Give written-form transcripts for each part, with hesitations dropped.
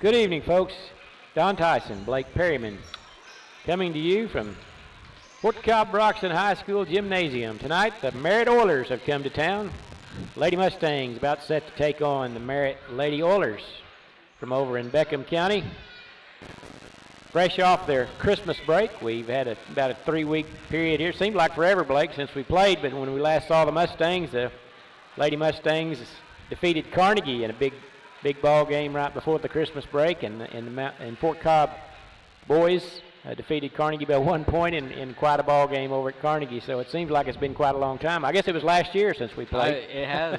Good evening, folks. Don Tyson, Blake Perryman, coming to you from Fort Cobb Broxton High School Gymnasium. Tonight, the Merritt Oilers have come to town. Lady Mustangs about set to take on the Merritt Lady Oilers from over in Beckham County. Fresh off their Christmas break, we've had about a 3-week period here. Seemed like forever, Blake, since we played, but when we last saw the Mustangs, the Lady Mustangs defeated Carnegie in a big ball game right before the Christmas break, and Fort Cobb boys defeated Carnegie by 1 point in quite a ball game over at Carnegie. So it seems like it's been quite a long time. I guess it was last year since we played. It has.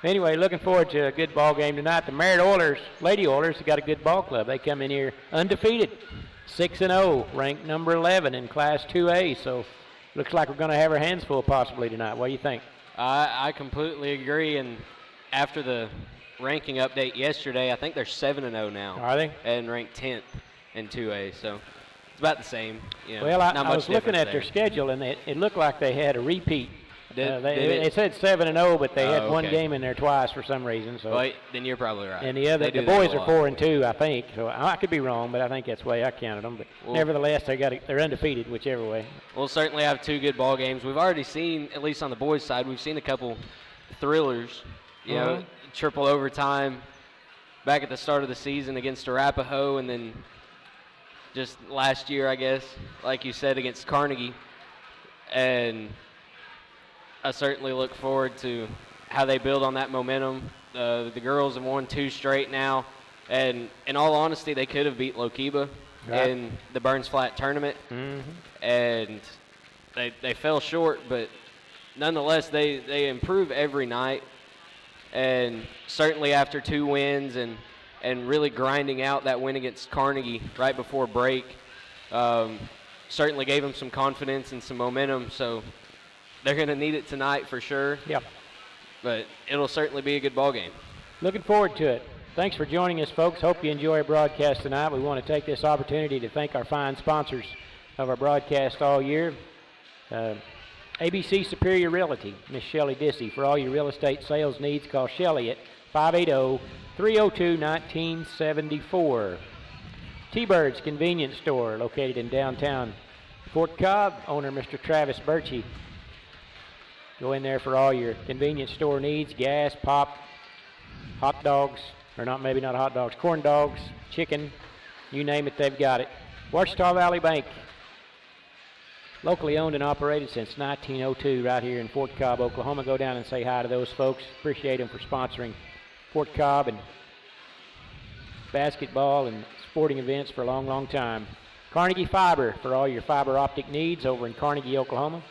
Anyway, looking forward to a good ball game tonight. The Merritt Oilers, Lady Oilers, have got a good ball club. They come in here undefeated, 6-0, ranked number 11 in Class 2A. So looks like we're going to have our hands full possibly tonight. What do you think? I completely agree. And after the ranking update yesterday, I think they're 7-0 now. Are they? And ranked 10th in 2A. So it's about the same. Well, I was looking at their schedule, and it looked like they had a repeat. They said 7-0, but they had one game in there twice for some reason. So well, then you're probably right. And the boys are 4-2, I think. So I could be wrong, but I think that's the way I counted them. But nevertheless, they're undefeated, whichever way. We'll certainly have two good ball games. We've already seen, at least on the boys' side, we've seen a couple thrillers. You know, triple overtime back at the start of the season against Arapahoe, and then just last year, I guess, like you said, against Carnegie. And I certainly look forward to how they build on that momentum. The girls have won 2 straight now, and in all honesty, they could have beat Lokiba in the Burns Flat tournament, and they fell short, but nonetheless, they improve every night, and certainly after 2 wins and really grinding out that win against Carnegie right before break, certainly gave them some confidence and some momentum, so they're going to need it tonight for sure. Yep. But it'll certainly be a good ball game. Looking forward to it. Thanks for joining us, folks. Hope you enjoy our broadcast tonight. We want to take this opportunity to thank our fine sponsors of our broadcast all year. ABC Superior Realty, Miss Shelley Dissy. For all your real estate sales needs, call Shelley at 580-302-1974. T-Bird's Convenience Store, located in downtown Fort Cobb. Owner Mr. Travis Birchie. Go in there for all your convenience store needs, gas, pop, hot dogs, or maybe not hot dogs, corn dogs, chicken, you name it, they've got it. Ouachita Valley Bank, locally owned and operated since 1902 right here in Fort Cobb, Oklahoma. Go down and say hi to those folks. Appreciate them for sponsoring Fort Cobb and basketball and sporting events for a long, long time. Carnegie Fiber for all your fiber optic needs over in Carnegie, Oklahoma.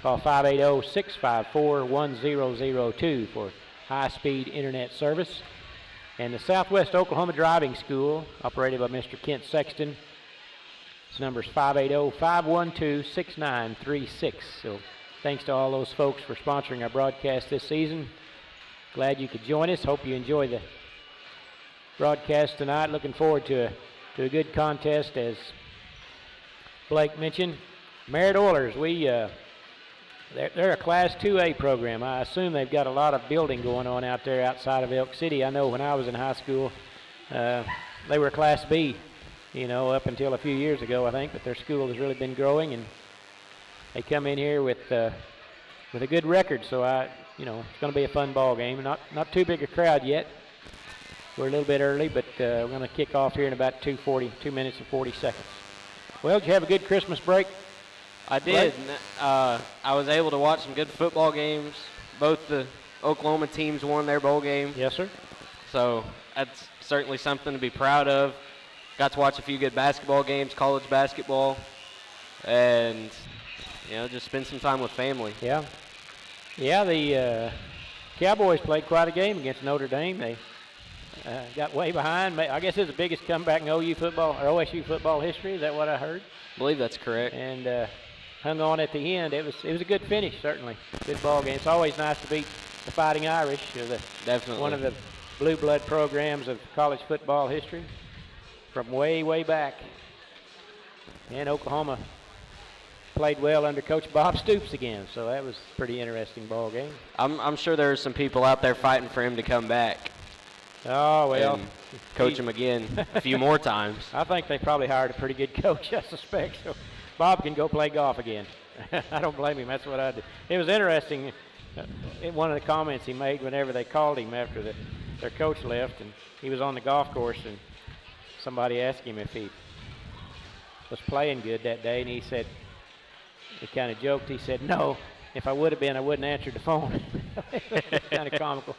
Call 580-654-1002 for high-speed internet service. And the Southwest Oklahoma Driving School, operated by Mr. Kent Sexton. His number is 580-512-6936. So thanks to all those folks for sponsoring our broadcast this season. Glad you could join us. Hope you enjoy the broadcast tonight. Looking forward to a good contest, as Blake mentioned. Merritt Oilers, they're a Class 2A program. I assume they've got a lot of building going on out there outside of Elk City. I know when I was in high school, they were Class B, up until a few years ago, I think. But their school has really been growing, and they come in here with a good record. So it's going to be a fun ball game. Not too big a crowd yet. We're a little bit early, but we're going to kick off here in about 2 minutes and 40 seconds. Well, did you have a good Christmas break? I did. I was able to watch some good football games. Both the Oklahoma teams won their bowl game. Yes, sir. So that's certainly something to be proud of. Got to watch a few good basketball games, college basketball, and just spend some time with family. Yeah. The Cowboys played quite a game against Notre Dame. They got way behind. I guess it's the biggest comeback in OSU football history. Is that what I heard? I believe that's correct. And hung on at the end. It was a good finish, certainly. Good ball game. It's always nice to beat the Fighting Irish. Definitely. One of the blue blood programs of college football history from way, way back. And Oklahoma played well under Coach Bob Stoops again, so that was a pretty interesting ball game. I'm sure there's some people out there fighting for him to come back. Oh, well. And coach him again a few more times. I think they probably hired a pretty good coach, I suspect. So Bob can go play golf again. I don't blame him. That's what I did. It was interesting. One of the comments he made whenever they called him after their coach left, and he was on the golf course, and somebody asked him if he was playing good that day, and he said, he kind of joked, he said, "No, if I would have been, I wouldn't answer the phone." Kind of comical.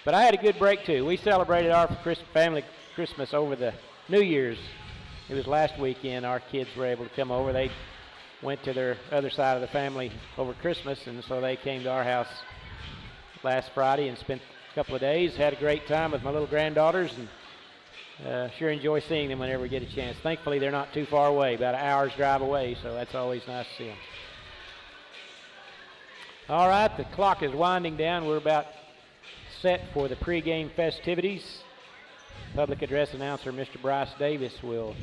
But I had a good break, too. We celebrated our family Christmas over the New Year's. It was last weekend. Our kids were able to come over. They went to their other side of the family over Christmas, and so they came to our house last Friday and spent a couple of days. Had a great time with my little granddaughters, and sure enjoy seeing them whenever we get a chance. Thankfully, they're not too far away, about an hour's drive away, so that's always nice to see them. All right, the clock is winding down. We're about set for the pregame festivities. Public address announcer Mr. Bryce Davis will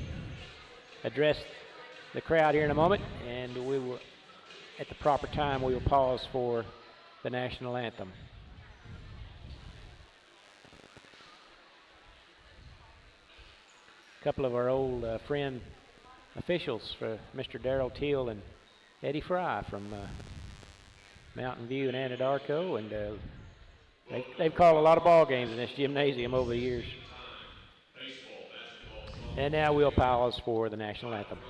address the crowd here in a moment, and we will, at the proper time, we will pause for the national anthem. A couple of our old friend officials, for Mr. Darrell Teal and Eddie Fry from Mountain View and Anadarko, and they've called a lot of ball games in this gymnasium over the years. And now we'll pause for the national anthem.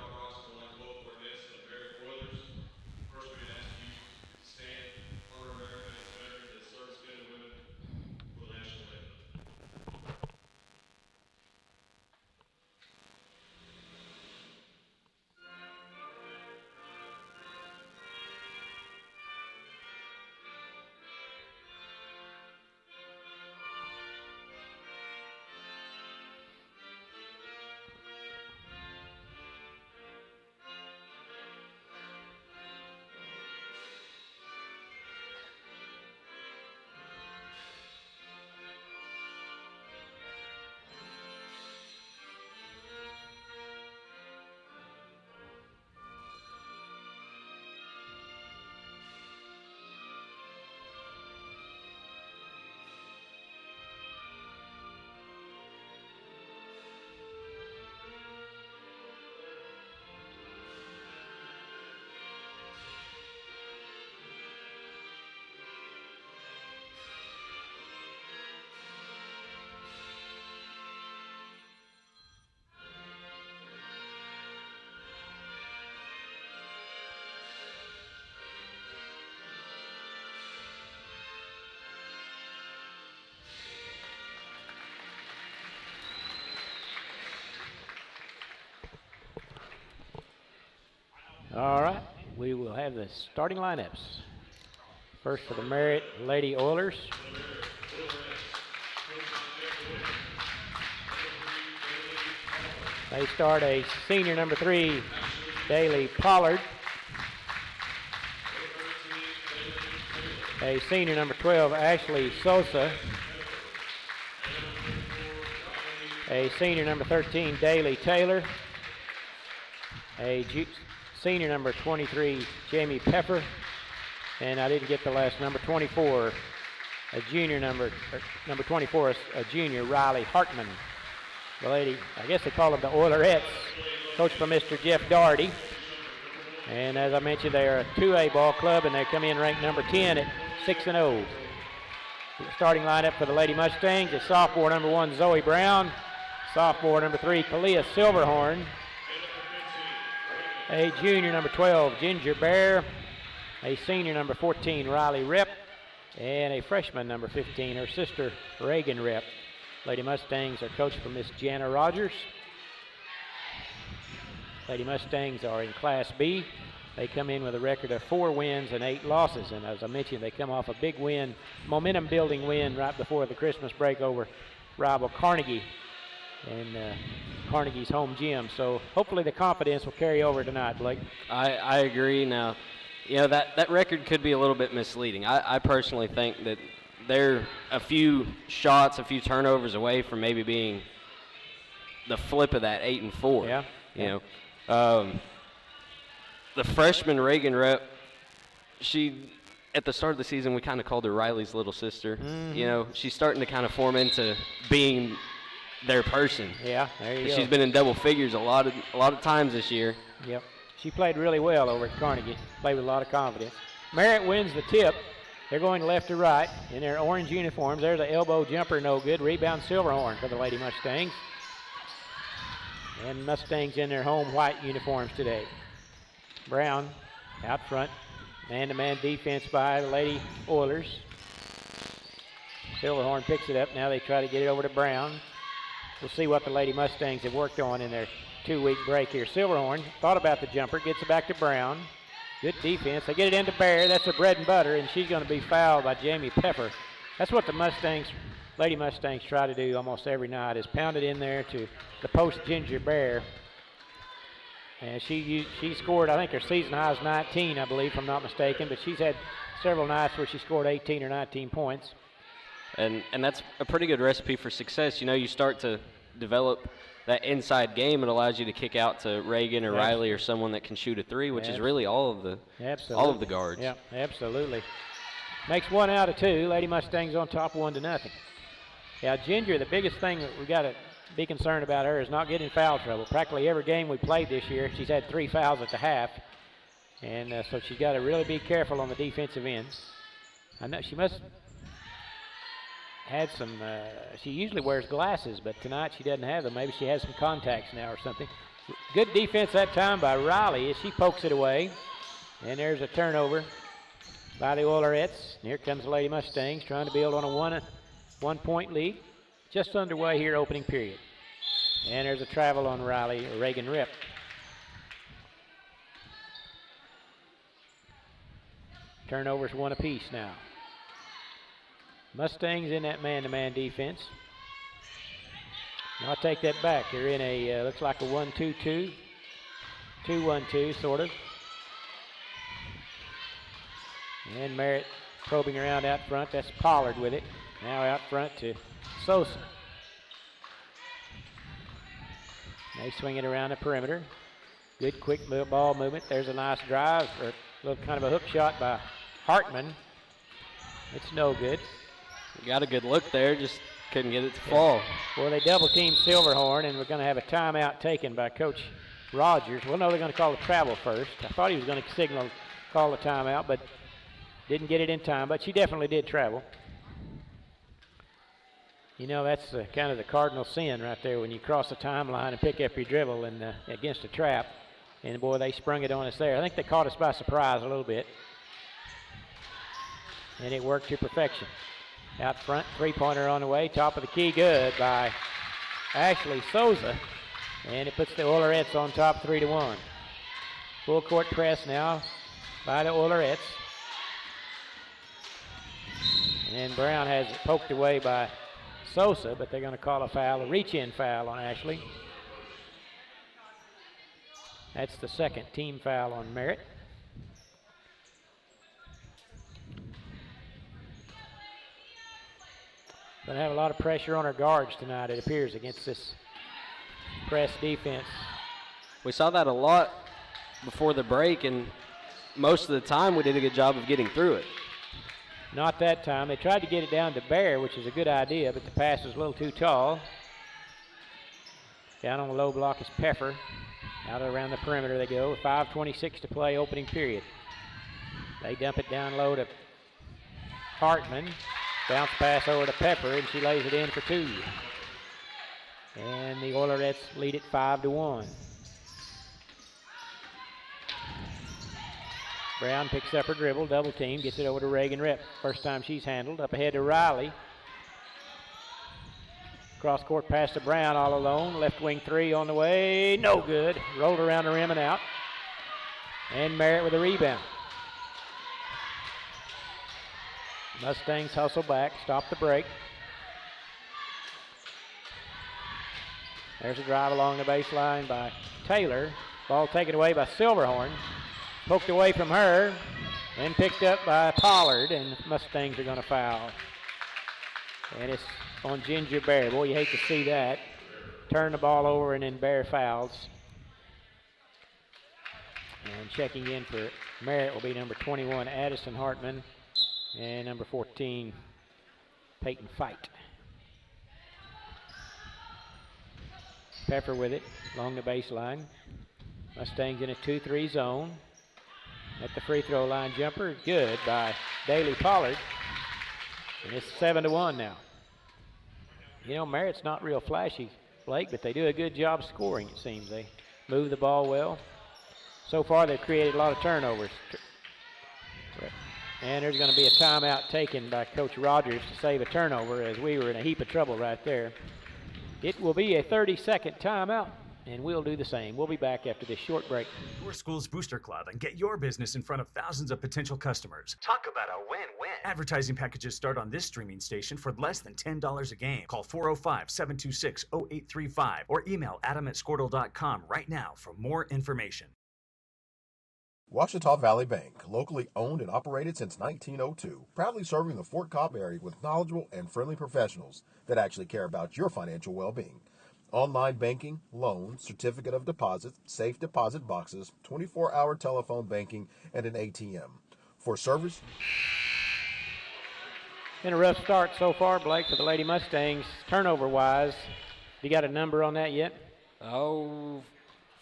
All right, we will have the starting lineups. First for the Merritt Lady Oilers. They start a senior number 3, Daly Pollard. A senior number 12, Ashley Sosa. A senior number 13, Daly Taylor. A senior number 23, Jamie Pepper. And I didn't get the last number 24, a junior number 24, a junior, Riley Hartman. The lady, I guess they call them the Oilerettes, coached by Mr. Jeff Doherty. And as I mentioned, they are a 2A ball club, and they come in ranked number 10 at 6-0. The starting lineup for the Lady Mustangs is sophomore number 1, Zoe Brown, sophomore number 3, Kalia Silverhorn, a junior number 12, Ginger Bear, a senior number 14, Riley Rep, and a freshman number 15, her sister, Reagan Rep. Lady Mustangs are coached by Miss Jana Rogers. Lady Mustangs are in Class B. They come in with a record of 4 wins and 8 losses, and as I mentioned, they come off a big win, momentum-building win right before the Christmas break over rival Carnegie in Carnegie's home gym. So hopefully the confidence will carry over tonight, Blake. I agree. Now, you know, that record could be a little bit misleading. I personally think that they're a few shots, a few turnovers away from maybe being the flip of that 8-4. Yeah. You know, the freshman Reagan Rep, she at the start of the season, we kind of called her Riley's little sister. Mm-hmm. You know, she's starting to kind of form into being their person. Yeah, there you go. She's been in double figures a lot of times this year. Yep. She played really well over at Carnegie. Played with a lot of confidence. Merritt wins the tip. They're going left to right in their orange uniforms. There's an elbow jumper, no good. Rebound Silverhorn for the Lady Mustangs. And Mustangs in their home white uniforms today. Brown out front. Man-to-man defense by the Lady Oilers. Silverhorn picks it up. Now they try to get it over to Brown. We'll see what the Lady Mustangs have worked on in their 2-week break here. Silverhorn thought about the jumper, gets it back to Brown. Good defense. They get it into Bear. That's her bread and butter, and she's going to be fouled by Jamie Pepper. That's what the Mustangs, Lady Mustangs, try to do almost every night, is pound it in there to the post Ginger Bear. And she scored, I think her season high is 19, I believe, if I'm not mistaken, but she's had several nights where she scored 18 or 19 points. And that's a pretty good recipe for success. You know, you start to develop that inside game. It allows you to kick out to Reagan or Riley or someone that can shoot a three, which is really all of the guards. Yeah, absolutely. Makes 1 out of 2. Lady Mustangs on top 1-0. Yeah, Ginger, the biggest thing that we got to be concerned about her is not getting foul trouble. Practically every game we played this year, she's had 3 fouls at the half. And so she's got to really be careful on the defensive end. I know she must had some, she usually wears glasses, but tonight she doesn't have them. Maybe she has some contacts now or something. Good defense that time by Riley as she pokes it away. And there's a turnover by the Oilerettes. Here comes the Lady Mustangs trying to build on a one-point lead. Just underway here, opening period. And there's a travel on Riley, Reagan Rip. Turnovers 1 apiece now. Mustangs in that man-to-man defense. Now I'll take that back. They're in a, looks like a 1-2-2. 2-1-2, sort of. And Merritt probing around out front. That's Pollard with it. Now out front to Sosa. They swing it around the perimeter. Good quick ball movement. There's a nice drive, or a little kind of a hook shot by Hartman. It's no good. Got a good look there, just couldn't get it to fall. Well, they double-teamed Silverhorn, and we're going to have a timeout taken by Coach Rogers. Well, no, they're going to call a travel first. I thought he was going to call a timeout, but didn't get it in time. But she definitely did travel. You know, that's kind of the cardinal sin right there when you cross the timeline and pick up your dribble and against a trap. And, boy, they sprung it on us there. I think they caught us by surprise a little bit. And it worked to perfection. Out front, three-pointer on the way. Top of the key, good by Ashley Souza. And it puts the Oilerettes on top 3-1. Full court press now by the Oilerettes. And Brown has it poked away by Sosa, but they're going to call a foul, a reach-in foul on Ashley. That's the second team foul on Merritt. Going to have a lot of pressure on our guards tonight, it appears, against this press defense. We saw that a lot before the break, and most of the time we did a good job of getting through it. Not that time. They tried to get it down to Bear, which is a good idea, but the pass was a little too tall. Down on the low block is Peffer. Out around the perimeter they go. 5:26 to play, opening period. They dump it down low to Hartman. Bounce pass over to Pepper, and she lays it in for 2. And the Oilerettes lead it 5-1. Brown picks up her dribble, double team, gets it over to Reagan Rep. First time she's handled. Up ahead to Riley. Cross court pass to Brown all alone. Left wing 3 on the way. No good. Rolled around the rim and out. And Merritt with a rebound. Mustangs hustle back, stop the break. There's a drive along the baseline by Taylor. Ball taken away by Silverhorn. Poked away from her and picked up by Pollard, and Mustangs are going to foul. And it's on Ginger Bear. Boy, you hate to see that. Turn the ball over and then Bear fouls. And checking in for Merritt will be number 21, Addison Hartman. And number 14, Peyton Fight. Pepper with it along the baseline. Mustangs in a 2-3 zone. At the free throw line jumper, good by Daley Pollard. And it's 7-1 now. You know, Merritt's not real flashy, Blake, but they do a good job scoring, it seems. They move the ball well. So far, they've created a lot of turnovers. And there's going to be a timeout taken by Coach Rogers to save a turnover, as we were in a heap of trouble right there. It will be a 30-second timeout, and we'll do the same. We'll be back after this short break. Your school's Booster Club and get your business in front of thousands of potential customers. Talk about a win-win. Advertising packages start on this streaming station for less than $10 a game. Call 405-726-0835 or email adam@squirtle.com right now for more information. Ouachita Valley Bank, locally owned and operated since 1902, proudly serving the Fort Cobb area with knowledgeable and friendly professionals that actually care about your financial well-being. Online banking, loans, certificate of deposit, safe deposit boxes, 24-hour telephone banking, and an ATM. For service... Been a rough start so far, Blake, for the Lady Mustangs, turnover-wise. You got a number on that yet? Oh,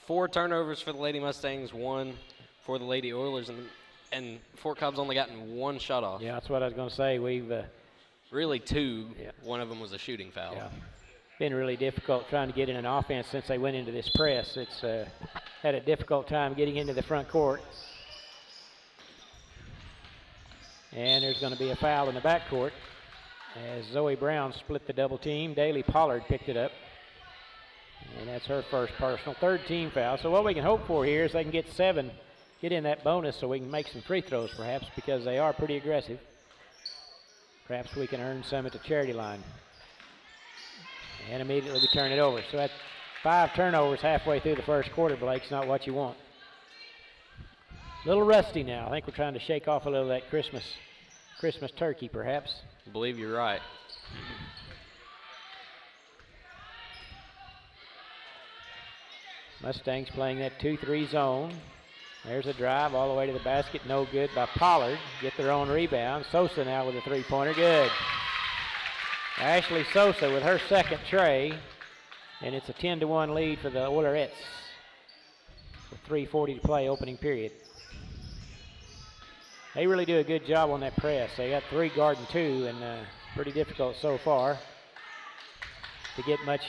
4 turnovers for the Lady Mustangs, 1 for the Lady Oilers, and Fort Cobb's only gotten 1 shot off. Yeah, that's what I was going to say. We've really 2. Yeah. One of them was a shooting foul. Yeah. Been really difficult trying to get in an offense since they went into this press. It's had a difficult time getting into the front court. And there's going to be a foul in the backcourt as Zoe Brown split the double team. Daley Pollard picked it up. And that's her first personal, 3rd team foul. So what we can hope for here is they can get 7, get in that bonus so we can make some free throws perhaps, because they are pretty aggressive. Perhaps we can earn some at the charity line. And immediately we turn it over. So that's 5 turnovers halfway through the first quarter, Blake's not what you want. A little rusty now. I think we're trying to shake off a little of that Christmas turkey, perhaps. I believe you're right. Mustangs playing that 2-3 zone. There's a drive all the way to the basket. No good by Pollard. Get their own rebound. Sosa now with a 3-pointer. Good. Ashley Sosa with her 2nd tray. And it's a 10-1 lead for the Oilerettes. With 3:40 to play, opening period. They really do a good job on that press. They got 3 guarding 2, and pretty difficult so far to get much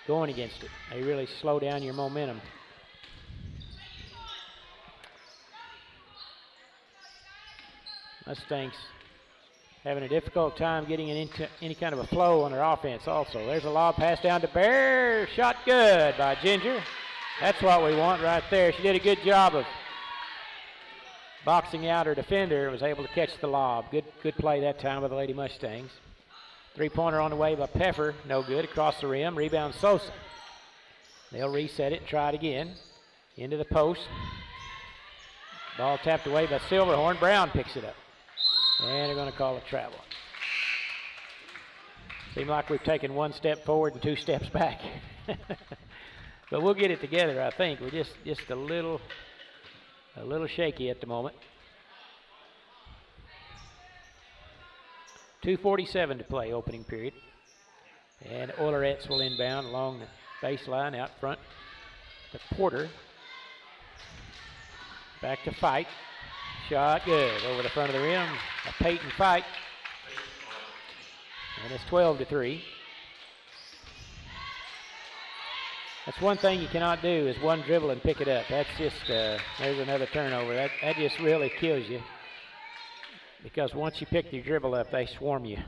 going against it. They really slow down your momentum. Mustangs having a difficult time getting into any kind of a flow on their offense also. There's a lob pass down to Bear. Shot good by Ginger. That's what we want right there. She did a good job of boxing out her defender and was able to catch the lob. Good play that time by the Lady Mustangs. 3-pointer on the way by Peffer. No good. Across the rim. Rebound Sosa. They'll reset it and try it again. Into the post. Ball tapped away by Silverhorn. Brown picks it up. And they're going to call a travel. Seems like we've taken 1 step forward and 2 steps back. But we'll get it together, I think. We're just a little shaky at the moment. 2:47 to play, opening period. And Oilerettes will inbound along the baseline out front to Porter. Back to Fight. Shot good over the front of the rim. A Peyton Fight. And it's 12-3. That's one thing you cannot do is one dribble and pick it up. That's just, there's another turnover. That just really kills you. Because once you pick your dribble up, they swarm you.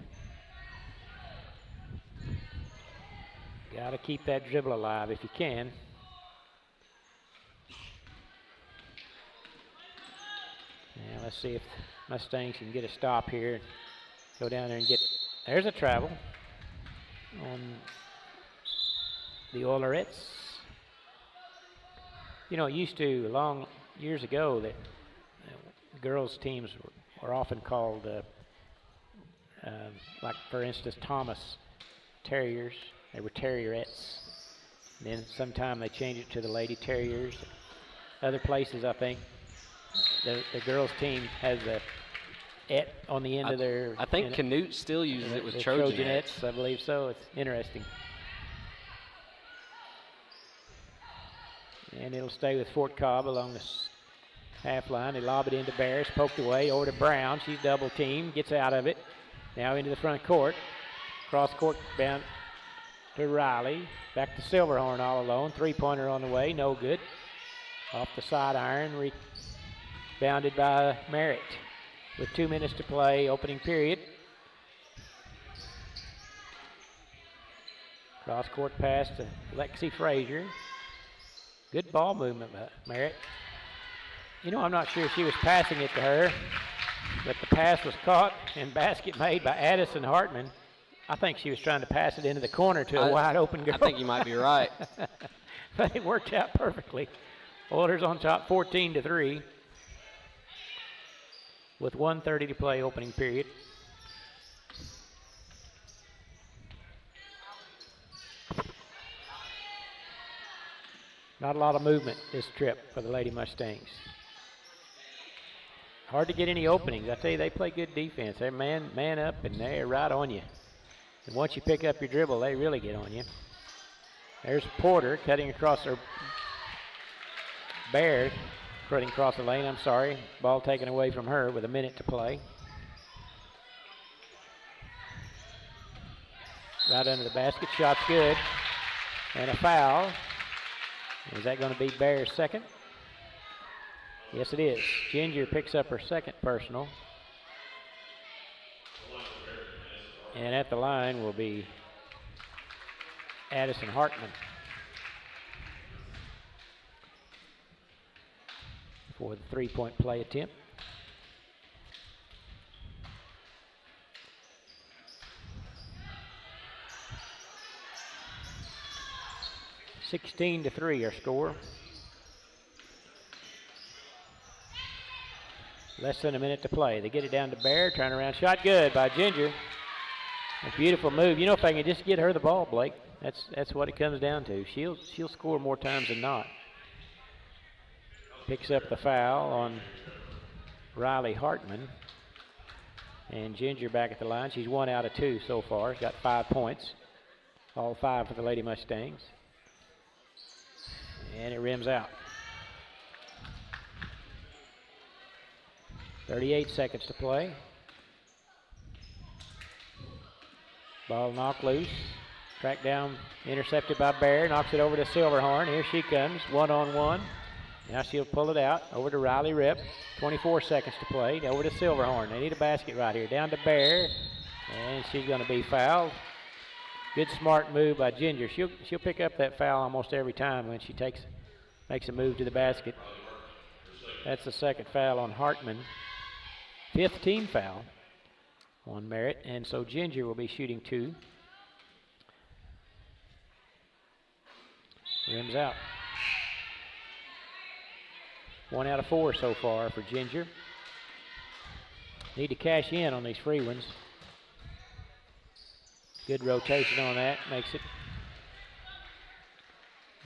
Got to keep that dribble alive if you can. Now let's see if Mustangs can get a stop here and go down there and get, there's a travel on the Oilerettes. You know, it used to, long years ago, that girls' teams were often called, like for instance, Thomas Terriers. They were Terrierettes. Then sometime they changed it to the Lady Terriers. Other places, I think, the girls' team has a on the end of their. I think Canute still uses it with Trojanettes. I believe so. It's interesting. And it'll stay with Fort Cobb along this half line. They lob it into Bears, poked away over to Brown. She's double teamed, gets out of it. Now into the front court. Cross court bound to Riley. Back to Silverhorn all alone. Three-pointer on the way, no good. Off the side iron, rebounded by Merritt. With 2 minutes to play, opening period. Cross court pass to Lexi Frazier. Good ball movement by Merritt. You know, I'm not sure if she was passing it to her, but the pass was caught and basket made by Addison Hartman. I think she was trying to pass it into the corner to a wide open girl. I think you might be right. But it worked out perfectly. Oilers on top 14-3 with 1:30 to play opening period. Not a lot of movement this trip for the Lady Mustangs. Hard to get any openings. I tell you, they play good defense. They're man up, and they're right on you. And once you pick up your dribble, they really get on you. There's Porter cutting across her. Bear cutting across the lane, I'm sorry. Ball taken away from her with a minute to play. Right under the basket, shot's good. And a foul. Is that going to be Bear's second? Yes, it is. Ginger picks up her second personal. And at the line will be Addison Hartman for the three-point play attempt. (16-3) our score. Less than a minute to play. They get it down to Bear. Turnaround shot good by Ginger. A beautiful move. You know, if I can just get her the ball, Blake, that's what it comes down to. She'll score more times than not. Picks up the foul on Riley Hartman. And Ginger back at the line. She's 1 out of 2 so far. She's got 5 points. All 5 for the Lady Mustangs. And it rims out. 38 seconds to play. Ball knocked loose. Tracked down, intercepted by Bear. Knocks it over to Silverhorn. Here she comes, one-on-one. Now she'll pull it out. Over to Riley Rip. 24 seconds to play. Over to Silverhorn. They need a basket right here. Down to Bear. And she's going to be fouled. Good smart move by Ginger. She'll pick up that foul almost every time when she makes a move to the basket. That's the second foul on Hartman. 5th team foul on Merritt, and so Ginger will be shooting 2. Rims out. 1 out of 4 so far for Ginger. Need to cash in on these free ones. Good rotation on that, makes it.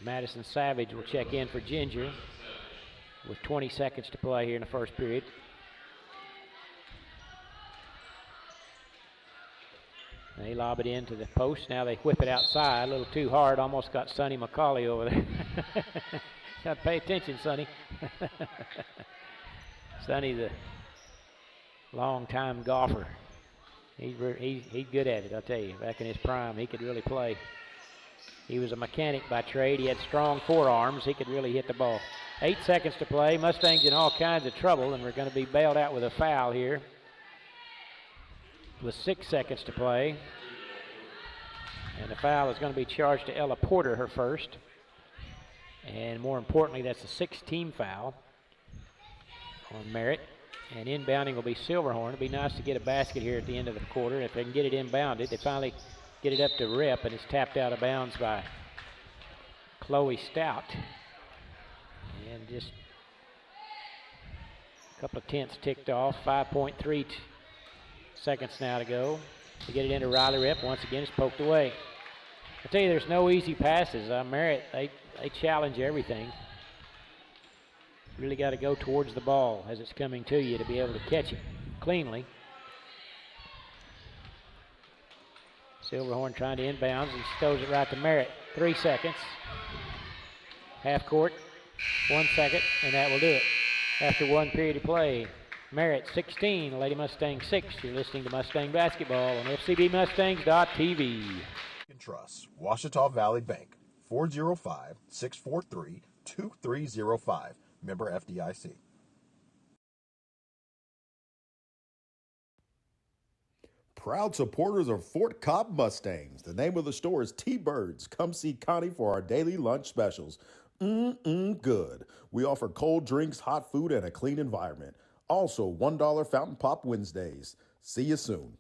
Madison Savage will check in for Ginger with 20 seconds to play here in the first period. They lob it into the post. Now they whip it outside a little too hard. Almost got Sonny McCauley over there. Got to pay attention, Sonny. Sonny, the long-time golfer. He's good at it, I'll tell you. Back in his prime, he could really play. He was a mechanic by trade. He had strong forearms. He could really hit the ball. 8 seconds to play. Mustangs in all kinds of trouble, and we're going to be bailed out with a foul here. With 6 seconds to play. And the foul is going to be charged to Ella Porter, her first. And more importantly, that's a 6-team foul on Merritt. And inbounding will be Silverhorn. It'll be nice to get a basket here at the end of the quarter. If they can get it inbounded, they finally get it up to Rip, and it's tapped out of bounds by Chloe Stout. And just a couple of tenths ticked off. 5.3 seconds now to go. To get it into Riley Rip. Once again, it's poked away. I tell you, there's no easy passes. Merritt, they challenge everything. Really got to go towards the ball as it's coming to you to be able to catch it. cleanly. Silverhorn trying to inbounds. He throws it right to Merritt. 3 seconds. Half court, 1 second, and that will do it. After 1 period of play, Merritt 16, Lady Mustangs 6. You're listening to Mustang Basketball on FCBMustangs.tv. Trust Ouachita Valley Bank, 405-643-2305. Member FDIC. Proud supporters of Fort Cobb Mustangs. The name of the store is T-Birds. Come see Connie for our daily lunch specials. Good. We offer cold drinks, hot food, and a clean environment. Also, $1 Fountain Pop Wednesdays. See you soon.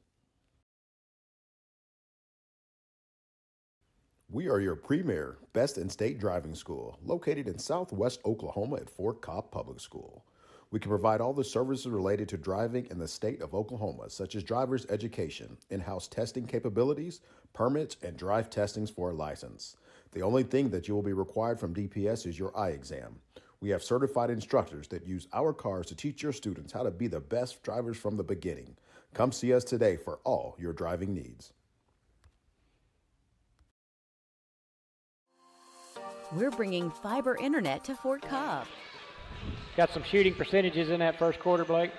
We are your premier, best in state driving school, located in Southwest Oklahoma at Fort Cobb Public School. We can provide all the services related to driving in the state of Oklahoma, such as driver's education, in-house testing capabilities, permits, and drive testings for a license. The only thing that you will be required from DPS is your eye exam. We have certified instructors that use our cars to teach your students how to be the best drivers from the beginning. Come see us today for all your driving needs. We're bringing fiber internet to Fort Cobb. Got some shooting percentages in that first quarter, Blake.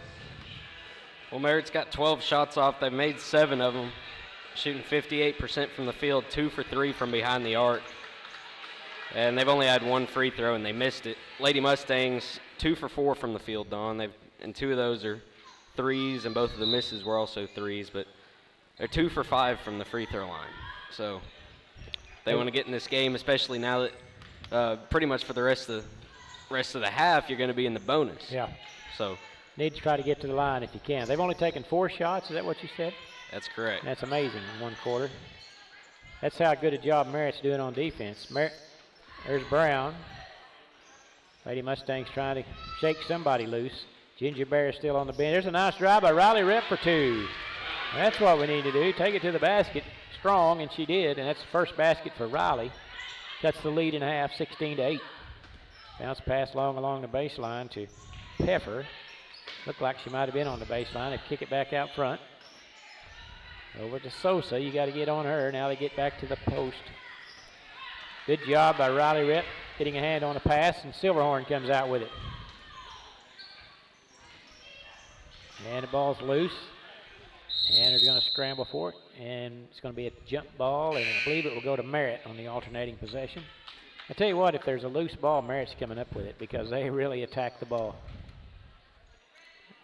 Well, Merritt's got 12 shots off. They've made 7 of them, shooting 58% from the field, 2 for 3 from behind the arc. And they've only had 1 free throw, and they missed it. Lady Mustangs, 2 for 4 from the field, Dawn. And 2 of those are threes, and both of the misses were also threes, but they're 2 for 5 from the free throw line. So they want to get in this game, especially now that pretty much for the rest of the half, you're going to be in the bonus. Yeah. So need to try to get to the line if you can. They've only taken 4 shots. Is that what you said? That's correct. That's amazing in 1 quarter. That's how good a job Merritt's doing on defense. There's Brown. Lady Mustangs trying to shake somebody loose. Ginger Bear is still on the bench. There's a nice drive by Riley Rep for 2. That's what we need to do. Take it to the basket strong, and she did. And that's the first basket for Riley. Cuts the lead in half, 16-8. Bounce pass long along the baseline to Peffer. Looked like she might have been on the baseline. They kick it back out front. Over to Sosa. You got to get on her. Now they get back to the post. Good job by Riley Rip getting a hand on a pass, and Silverhorn comes out with it. And the ball's loose. And they're going to scramble for it. And it's going to be a jump ball, and I believe it will go to Merritt on the alternating possession. I tell you what, if there's a loose ball, Merritt's coming up with it because they really attack the ball.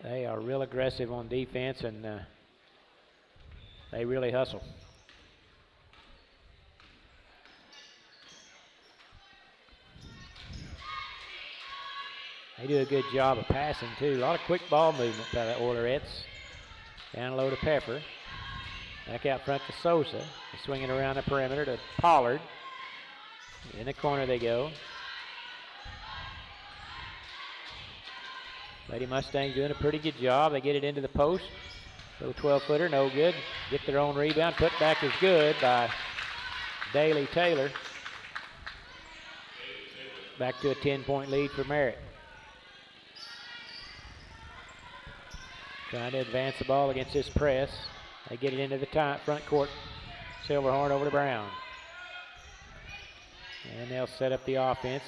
They are real aggressive on defense, and they really hustle. They do a good job of passing, too. A lot of quick ball movement by the Oilerettes. Down low to Peffer. Back out front to Sosa. They're swinging around the perimeter to Pollard. In the corner they go. Lady Mustangs doing a pretty good job. They get it into the post. Little 12-footer, no good. Get their own rebound. Put back is good by Daly Taylor. Back to a 10-point lead for Merritt. Trying to advance the ball against this press. They get it into the front court. Silverhorn over to Brown. And they'll set up the offense.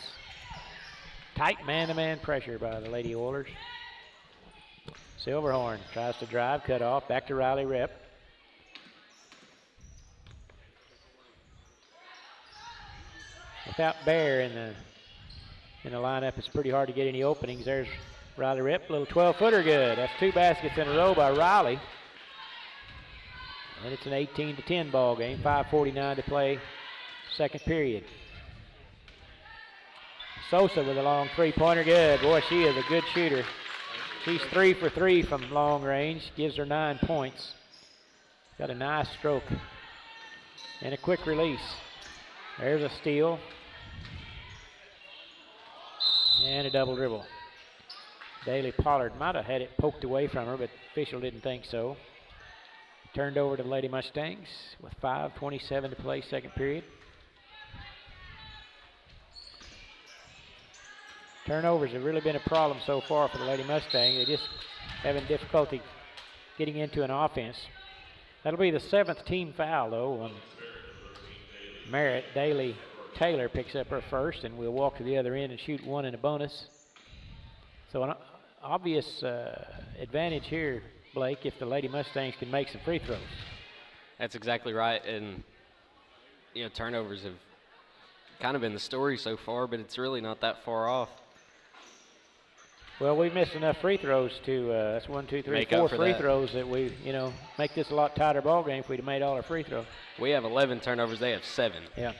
Tight man-to-man pressure by the Lady Oilers. Silverhorn tries to drive, cut off, back to Riley Rep. Without Bear in the lineup, it's pretty hard to get any openings. There's Riley Rep, little 12-footer good. That's 2 baskets in a row by Riley. And it's an 18-10 ball game. 5:49 to play, second period. Sosa with a long 3-pointer, good. Boy, she is a good shooter. She's 3 for 3 from long range. Gives her 9 points. Got a nice stroke. And a quick release. There's a steal. And a double dribble. Daly Pollard might have had it poked away from her, but official didn't think so. Turned over to the Lady Mustangs with 5:27 to play, second period. Turnovers have really been a problem so far for the Lady Mustangs. They're just having difficulty getting into an offense. That'll be the 7th team foul, though, on Merritt. Daly Taylor picks up her first, and we'll walk to the other end and shoot one in a bonus. So an obvious advantage here, Blake, if the Lady Mustangs can make some free throws. That's exactly right, and you know, turnovers have kind of been the story so far, but it's really not that far off. Well, we've missed enough free throws to, that's 1, 2, 3, 4 free throws that we, you know, make this a lot tighter ball game if we'd have made all our free throws. We have 11 turnovers, they have 7. Yeah.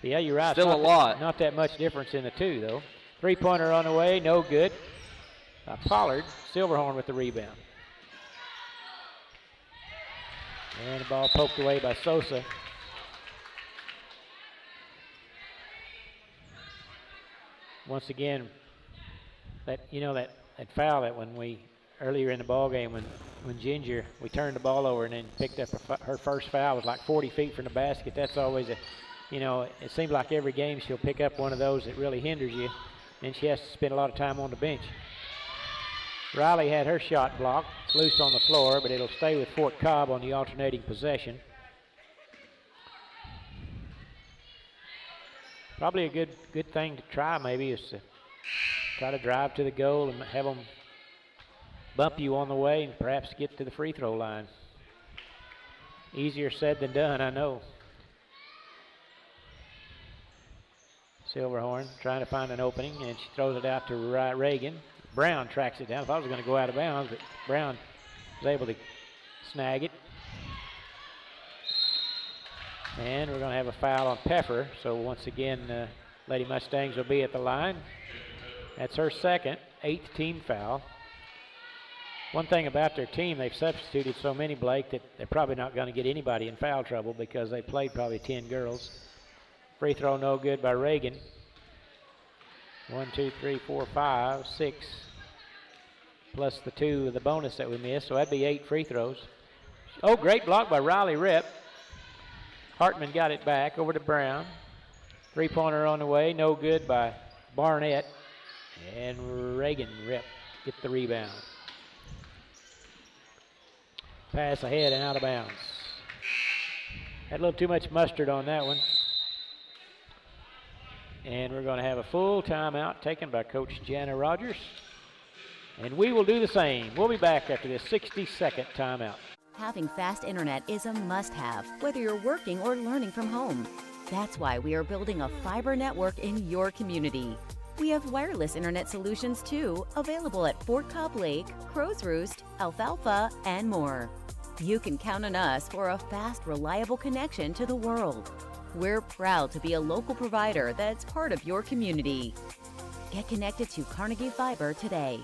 But yeah, you're right. Still a lot. Not that much difference in the two, though. Three-pointer on the way, no good. Pollard, Silverhorn with the rebound. And the ball poked away by Sosa. Once again, that foul that when we earlier in the ball game when Ginger, we turned the ball over and then picked up her first foul, was like 40 feet from the basket. That's always a, you know, it seems like every game she'll pick up one of those that really hinders you, and she has to spend a lot of time on the bench. Riley had her shot blocked, loose on the floor, but it'll stay with Fort Cobb on the alternating possession. Probably a good thing to try maybe is to try to drive to the goal and have them bump you on the way and perhaps get to the free throw line. Easier said than done, I know. Silverhorn trying to find an opening, and she throws it out to Reagan. Brown tracks it down. I thought it was going to go out of bounds, but Brown was able to snag it. And we're going to have a foul on Peffer. So once again, Lady Mustangs will be at the line. That's her second, 8th team foul. One thing about their team, they've substituted so many, Blake, that they're probably not going to get anybody in foul trouble because they played probably 10 girls. Free throw no good by Reagan. 1, 2, 3, 4, 5, 6, plus the 2 of the bonus that we missed, so that'd be 8 free throws. Oh, great block by Riley Rip. Hartman got it back over to Brown. Three-pointer on the way, no good by Barnett. And Reagan Rip get the rebound. Pass ahead and out of bounds. Had a little too much mustard on that one. And we're going to have a full timeout taken by Coach Jana Rogers. And we will do the same. We'll be back after this 60-second timeout. Having fast internet is a must-have, whether you're working or learning from home. That's why we are building a fiber network in your community. We have wireless internet solutions too, available at Fort Cobb Lake, Crow's Roost, Alfalfa, and more. You can count on us for a fast, reliable connection to the world. We're proud to be a local provider that's part of your community. Get connected to Carnegie Fiber today.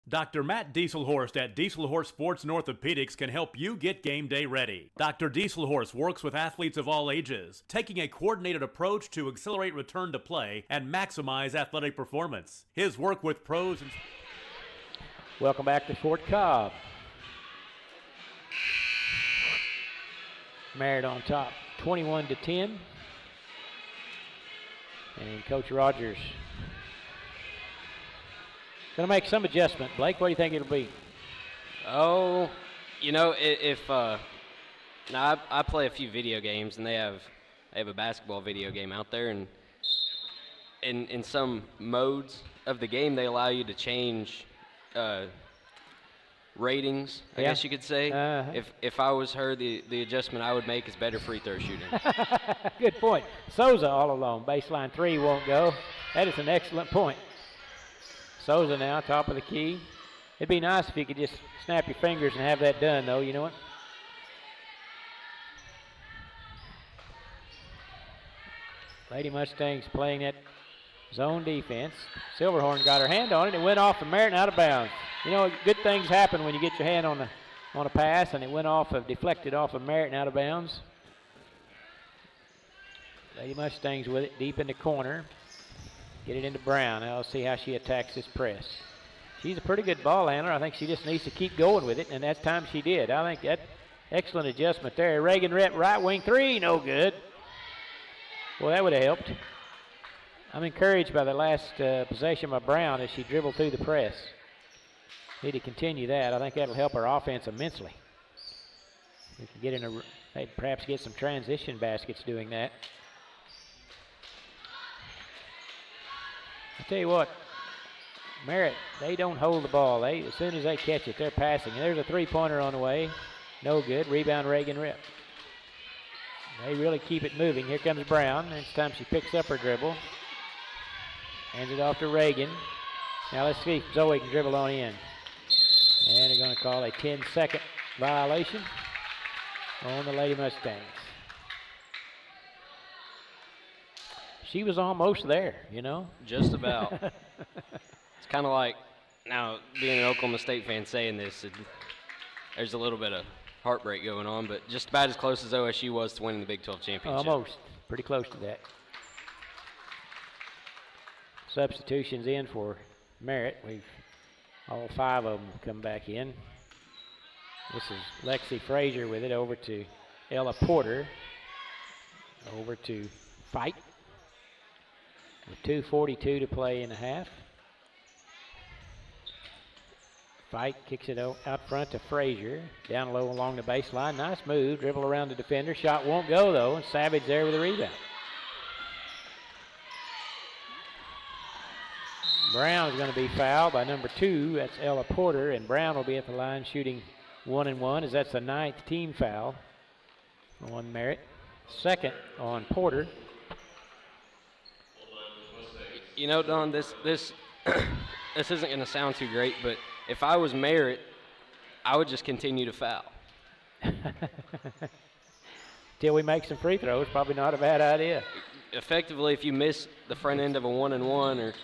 Dr. Matt Dieselhorst at Dieselhorst Sports and Orthopedics can help you get game day ready. Dr. Dieselhorst works with athletes of all ages, taking a coordinated approach to accelerate return to play and maximize athletic performance. His work with pros and... Welcome back to Fort Cobb. Merritt on top, 21-10. And Coach Rogers going to make some adjustment. Blake, what do you think it'll be? Oh, you know, now I play a few video games, and they have a basketball video game out there, and in some modes of the game, they allow you to change ratings, I guess you could say. If I was her, the adjustment I would make is better free throw shooting. Good point. Souza all alone. Baseline 3 won't go. That is an excellent point. Souza now, top of the key. It'd be nice if you could just snap your fingers and have that done, though. You know what? Lady Mustangs playing that zone defense. Silverhorn got her hand on it. It went off of Merritt and out of bounds. You know, good things happen when you get your hand on a pass, and it went deflected off of Merritt and out of bounds. Lady Mustangs with it deep in the corner. Get it into Brown. Now let's see how she attacks this press. She's a pretty good ball handler. I think she just needs to keep going with it, and that time she did. I think that excellent adjustment there. Reagan Rep, right wing 3, no good. Well, that would have helped. I'm encouraged by the last possession by Brown as she dribbled through the press. Need to continue that. I think that'll help our offense immensely. We can get in maybe perhaps get some transition baskets doing that. I tell you what, Merritt, they don't hold the ball. As soon as they catch it, they're passing. And there's a three-pointer on the way. No good. Rebound, Reagan Rip. They really keep it moving. Here comes Brown. Next time she picks up her dribble. Hands it off to Reagan. Now let's see if Zoe can dribble on in. And they're going to call a 10-second violation on the Lady Mustangs. She was almost there, you know. Just about. It's kind of like, now being an Oklahoma State fan saying this, there's a little bit of heartbreak going on, but just about as close as OSU was to winning the Big 12 championship. Almost. Pretty close to that. Substitutions in for Merritt. All 5 of them come back in. This is Lexi Frazier with it over to Ella Porter. Over to Fight. With 2:42 to play in the half. Fight kicks it out front to Frazier. Down low along the baseline. Nice move. Dribble around the defender. Shot won't go, though. And Savage there with a rebound. Brown is going to be fouled by number 2. That's Ella Porter. And Brown will be at the line shooting 1-and-1, as that's the 9th team foul on Merritt. 2nd on Porter. You know, Don, this isn't going to sound too great, but if I was Merritt, I would just continue to foul. Till we make some free throws, probably not a bad idea. Effectively, if you miss the front end of a 1-and-1 or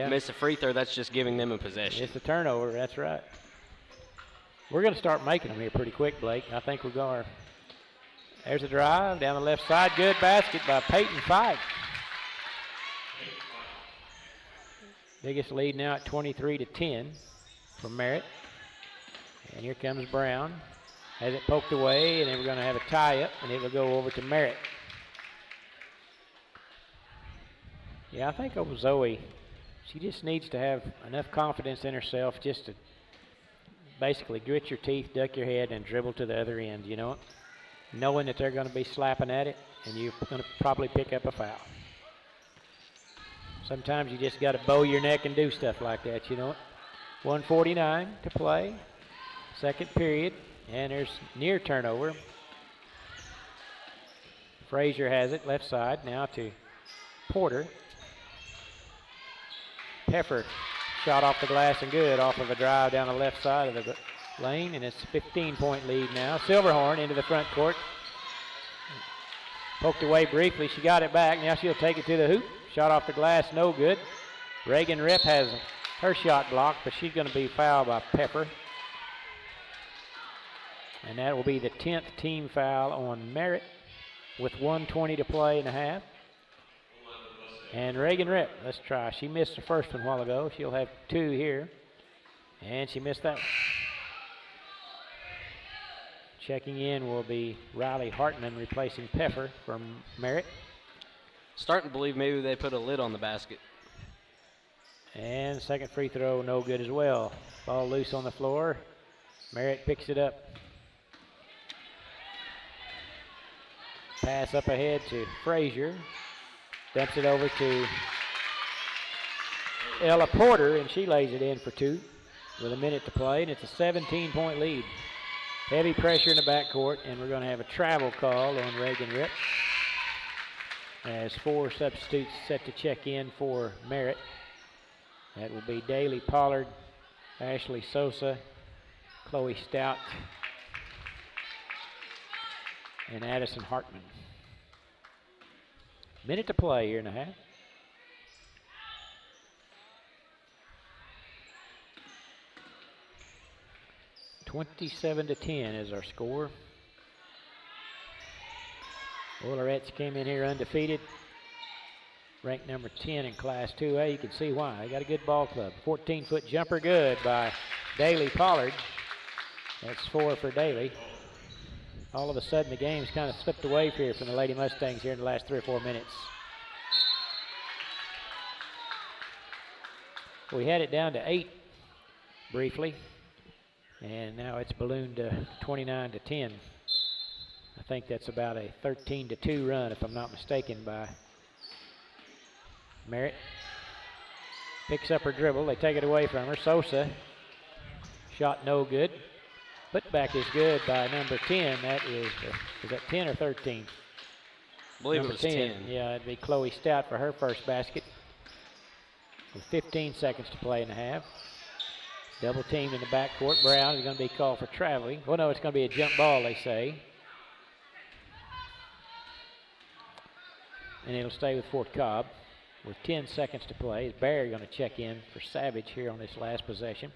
miss a free throw, that's just giving them a possession. It's a turnover, that's right. We're going to start making them here pretty quick, Blake. I think we're going to. There's a drive down the left side. Good basket by Peyton Fight. Biggest lead now at 23-10 for Merritt. And here comes Brown. Has it poked away, and then we're going to have a tie-up, and it will go over to Merritt. Yeah, I think over Zoe, she just needs to have enough confidence in herself just to basically grit your teeth, duck your head, and dribble to the other end, you know, knowing that they're going to be slapping at it, and you're going to probably pick up a foul. Sometimes you just got to bow your neck and do stuff like that, you know. 1:49 to play, 2nd period, and there's near turnover. Frazier has it, left side, now to Porter. Peffer shot off the glass and good off of a drive down the left side of the lane, and it's a 15-point lead now. Silverhorn into the front court. Poked away briefly. She got it back. Now she'll take it to the hoop. Shot off the glass, no good. Reagan Rip has her shot blocked, but she's going to be fouled by Pepper. And that will be the 10th team foul on Merritt with 1:20 to play in the half. And Reagan Rip, let's try. She missed the first one a while ago. She'll have 2 here. And she missed that one. Checking in will be Riley Hartman replacing Peffer from Merritt. Starting to believe maybe they put a lid on the basket. And 2nd free throw, no good as well. Ball loose on the floor. Merritt picks it up. Pass up ahead to Frazier. Dumps it over to Ella Porter, and she lays it in for 2 with a minute to play, and it's a 17-point lead. Heavy pressure in the backcourt, and we're going to have a travel call on Reagan Rip as 4 substitutes set to check in for Merritt. That will be Daly Pollard, Ashley Sosa, Chloe Stout, and Addison Hartman. Minute to play here in a half. (27-10) is our score. Oilerettes came in here undefeated, ranked number 10 in Class 2A. You can see why. They got a good ball club. 14-foot jumper good by Daly Pollard. That's 4 for Daly. All of a sudden, the game's kind of slipped away here from the Lady Mustangs here in the last 3 or 4 minutes. We had it down to 8 briefly. And now it's ballooned to 29-10. I think that's about a 13-2 run, if I'm not mistaken, by Merritt. Picks up her dribble. They take it away from her. Sosa. Shot no good. Putback is good by number 10. That is that 10 or 13? I believe Number it was 10. Yeah, it'd be Chloe Stout for her first basket. With 15 seconds to play in the half. Double teamed in the backcourt. Brown is going to be called for traveling. Well, no, it's going to be a jump ball, they say. And it'll stay with Fort Cobb with 10 seconds to play. Is Barry going to check in for Savage here on this last possession?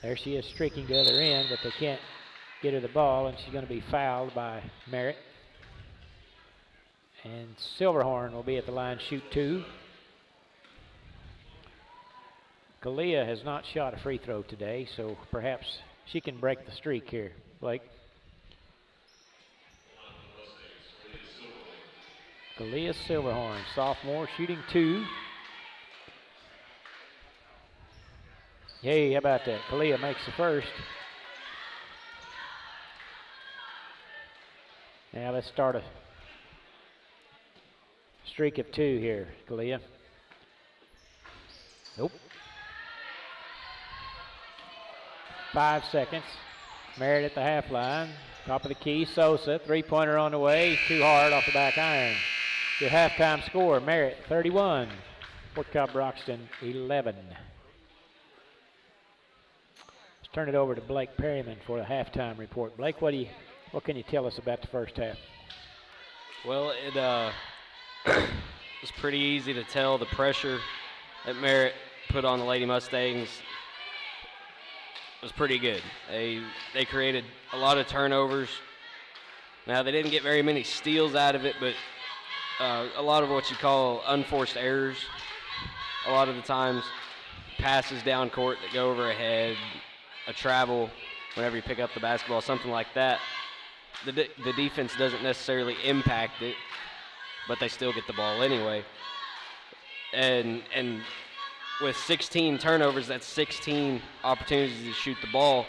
There she is streaking the other end, but they can't get her the ball, and she's going to be fouled by Merritt. And Silverhorn will be at the line, shoot 2. Kalia has not shot a free throw today, so perhaps she can break the streak here. Blake. Kalia Silverhorn, sophomore, shooting 2. Hey, how about that? Kalia makes the first. Now let's start a streak of 2 here, Kalia. Nope. 5 seconds. Merritt at the half line. Top of the key, Sosa. Three-pointer on the way. Too hard off the back iron. Your halftime score, Merritt 31. Fort Cobb Broxton 11. Let's turn it over to Blake Perryman for the halftime report. Blake, what can you tell us about the first half? Well, it was pretty easy to tell the pressure that Merritt put on the Lady Mustangs was pretty good. They created a lot of turnovers. Now, they didn't get very many steals out of it, but a lot of what you call unforced errors. A lot of the times, passes down court that go over a head, a travel whenever you pick up the basketball, something like that. The defense doesn't necessarily impact it, but they still get the ball anyway. And with 16 turnovers, that's 16 opportunities to shoot the ball.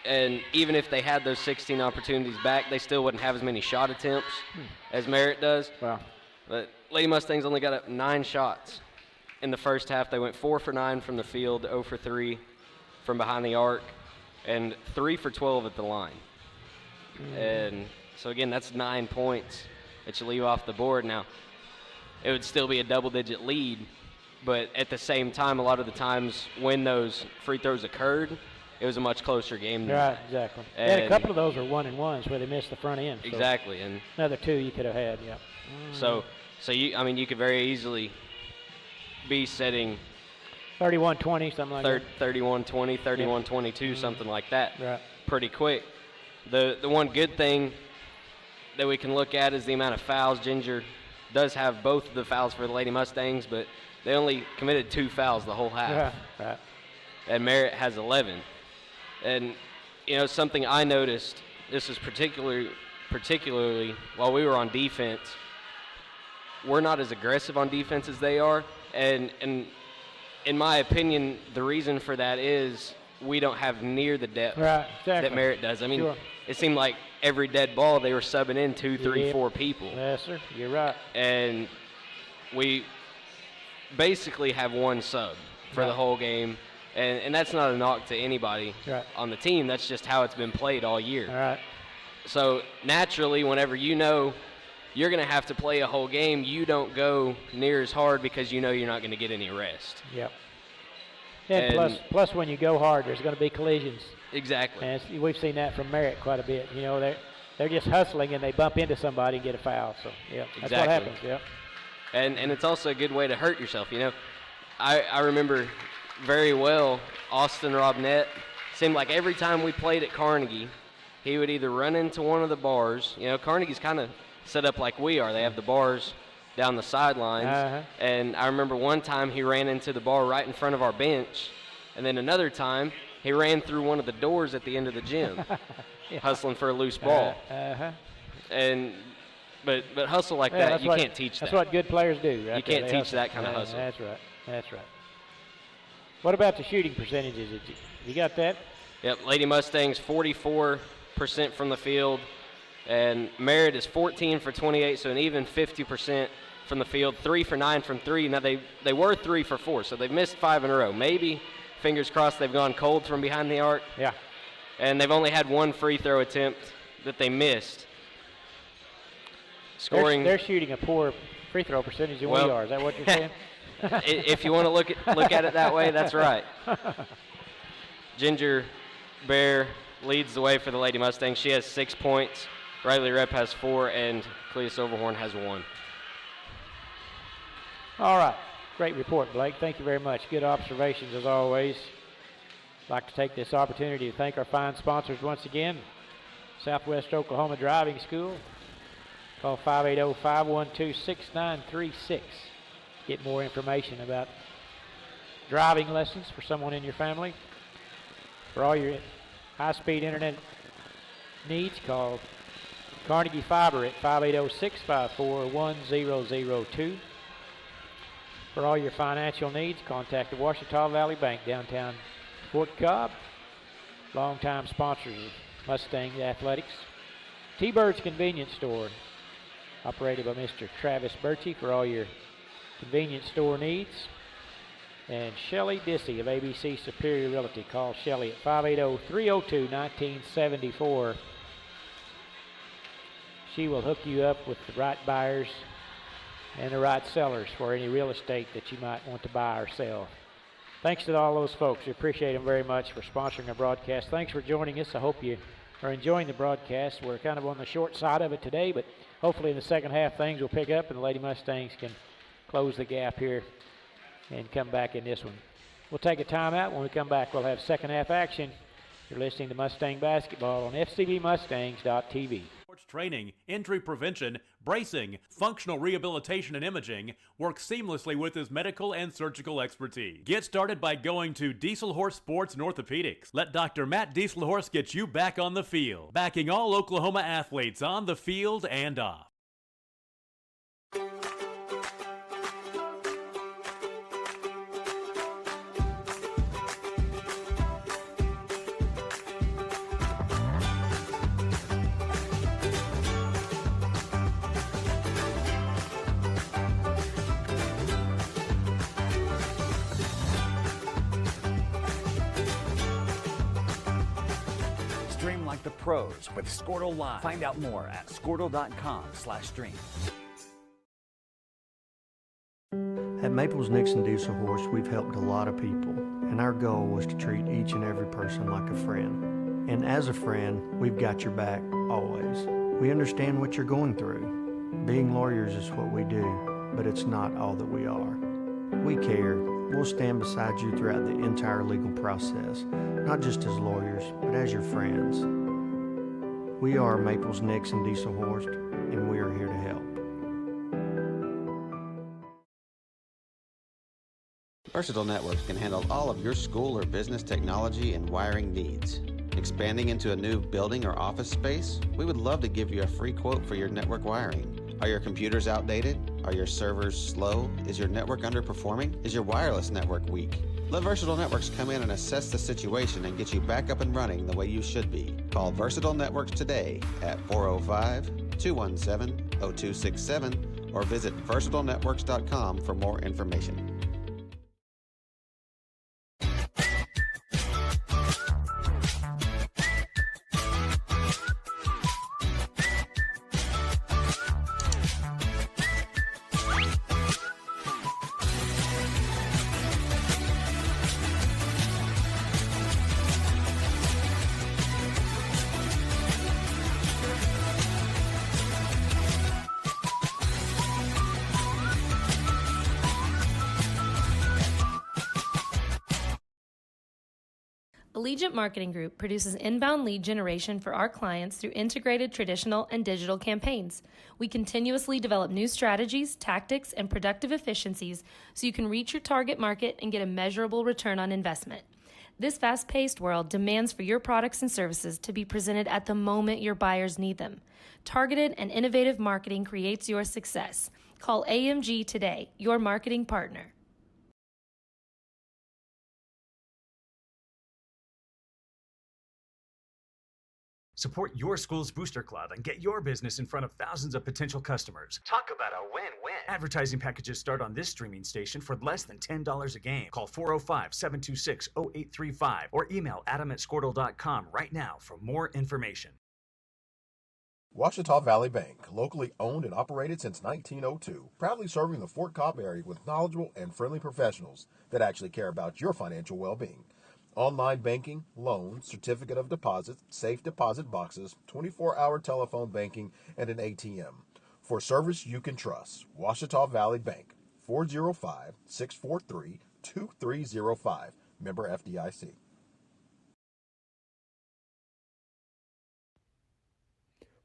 And even if they had those 16 opportunities back, they still wouldn't have as many shot attempts as Merritt does. Wow. But Lady Mustangs only got up 9 shots in the first half. They went 4 for 9 from the field, 0 for 3 from behind the arc, and 3 for 12 at the line. And so, again, that's 9 points that you leave off the board. Now, it would still be a double-digit lead, but at the same time, a lot of the times when those free throws occurred, it was a much closer game than Right, exactly. And a couple of those were 1-and-1s where they missed the front end. So exactly. And another 2 you could have had, yeah. So you could very easily be setting 31-20, something like that. 31-20, 31-22, something like that, Right. pretty quick. The one good thing that we can look at is the amount of fouls. Ginger does have both of the fouls for the Lady Mustangs, but they only committed 2 fouls the whole half. Right. And Merritt has 11. And, something I noticed, this is particularly while we were on defense, we're not as aggressive on defense as they are. And in my opinion, the reason for that is we don't have near the depth that Merritt does. I mean, It seemed like every dead ball they were subbing in 2, 3, 4 people. Yes, sir. You're right. And we basically have 1 sub for the whole game. And that's not a knock to anybody on the team. That's just how it's been played all year. All right. So naturally, whenever you're going to have to play a whole game, you don't go near as hard because you're not going to get any rest. Yep. And plus when you go hard, there's going to be collisions. Exactly. And we've seen that from Merritt quite a bit. They're just hustling and they bump into somebody and get a foul. So, yeah, that's what happens. Yep. And it's also a good way to hurt yourself. I remember very well Austin Robnett. Seemed like every time we played at Carnegie, he would either run into one of the bars. Carnegie's kind of set up like we are. They have the bars down the sidelines. And I remember one time he ran into the bar right in front of our bench. And then another time he ran through one of the doors at the end of the gym, hustling for a loose ball. But hustle like that, you can't teach that. That's what good players do, right? You can't teach that kind of hustle. That's right. That's right. What about the shooting percentages? You got that? Yep, Lady Mustangs 44% from the field, and Merritt is 14 for 28, so an even 50% from the field. 3 for 9 from three. Now they were 3 for 4, so they've missed 5 in a row. Maybe, fingers crossed, they've gone cold from behind the arc. Yeah. And they've only had 1 free throw attempt that they missed. Scoring. They're shooting a poor free throw percentage than we are. Is that what you're saying? If you want to look at it that way, that's right. Ginger Bear leads the way for the Lady Mustangs. She has 6 points. Riley Rep has 4, and Clea Silverhorn has 1. All right. Great report, Blake. Thank you very much. Good observations as always. I'd like to take this opportunity to thank our fine sponsors once again. Southwest Oklahoma Driving School. Call 580-512-6936. Get more information about driving lessons for someone in your family. For all your high-speed internet needs, call Carnegie Fiber at 580-654-1002. For all your financial needs, contact the Ouachita Valley Bank, downtown Fort Cobb. Longtime sponsors of Mustang Athletics. T-Bird's Convenience Store, operated by Mr. Travis Birchie for all your convenience store needs. And Shelley Dissey of ABC Superior Realty. Call Shelley at 580-302-1974. She will hook you up with the right buyers and the right sellers for any real estate that you might want to buy or sell. Thanks to all those folks. We appreciate them very much for sponsoring our broadcast. Thanks for joining us. I hope you are enjoying the broadcast. We're kind of on the short side of it today, but hopefully in the second half things will pick up and the Lady Mustangs can close the gap here and come back in this one. We'll take a timeout. When we come back, we'll have second half action. You're listening to Mustang Basketball on FCBMustangs.tv. Sports training, injury prevention, bracing, functional rehabilitation, and imaging work seamlessly with his medical and surgical expertise. Get started by going to Diesel Horse Sports and Orthopedics. Let Dr. Matt Dieselhorse get you back on the field, backing all Oklahoma athletes on the field and off. Stream like the pros with Squirtle Live. Find out more at squirtle.com/stream. At Maples Nixon Diesel Horse, we've helped a lot of people, and our goal was to treat each and every person like a friend. And as a friend, we've got your back always. We understand what you're going through. Being lawyers is what we do, but it's not all that we are. We care. We'll stand beside you throughout the entire legal process, not just as lawyers, but as your friends. We are Maples Nixon Diesel Horse, and we are here to help. Versatile Networks can handle all of your school or business technology and wiring needs. Expanding into a new building or office space? We would love to give you a free quote for your network wiring. Are your computers outdated? Are your servers slow? Is your network underperforming? Is your wireless network weak? Let Versatile Networks come in and assess the situation and get you back up and running the way you should be. Call Versatile Networks today at 405-217-0267 or visit versatilenetworks.com for more information. Allegiant Marketing Group produces inbound lead generation for our clients through integrated traditional and digital campaigns. We continuously develop new strategies, tactics, and productive efficiencies so you can reach your target market and get a measurable return on investment. This fast-paced world demands for your products and services to be presented at the moment your buyers need them. Targeted and innovative marketing creates your success. Call AMG today, your marketing partner. Support your school's booster club and get your business in front of thousands of potential customers. Talk about a win-win. Advertising packages start on this streaming station for less than $10 a game. Call 405-726-0835 or email adam@squirtle.com right now for more information. Ouachita Valley Bank, locally owned and operated since 1902, proudly serving the Fort Cobb area with knowledgeable and friendly professionals that actually care about your financial well-being. Online banking, loans, certificate of deposit, safe deposit boxes, 24-hour telephone banking, and an ATM. For service you can trust, Ouachita Valley Bank, 405-643-2305, member FDIC.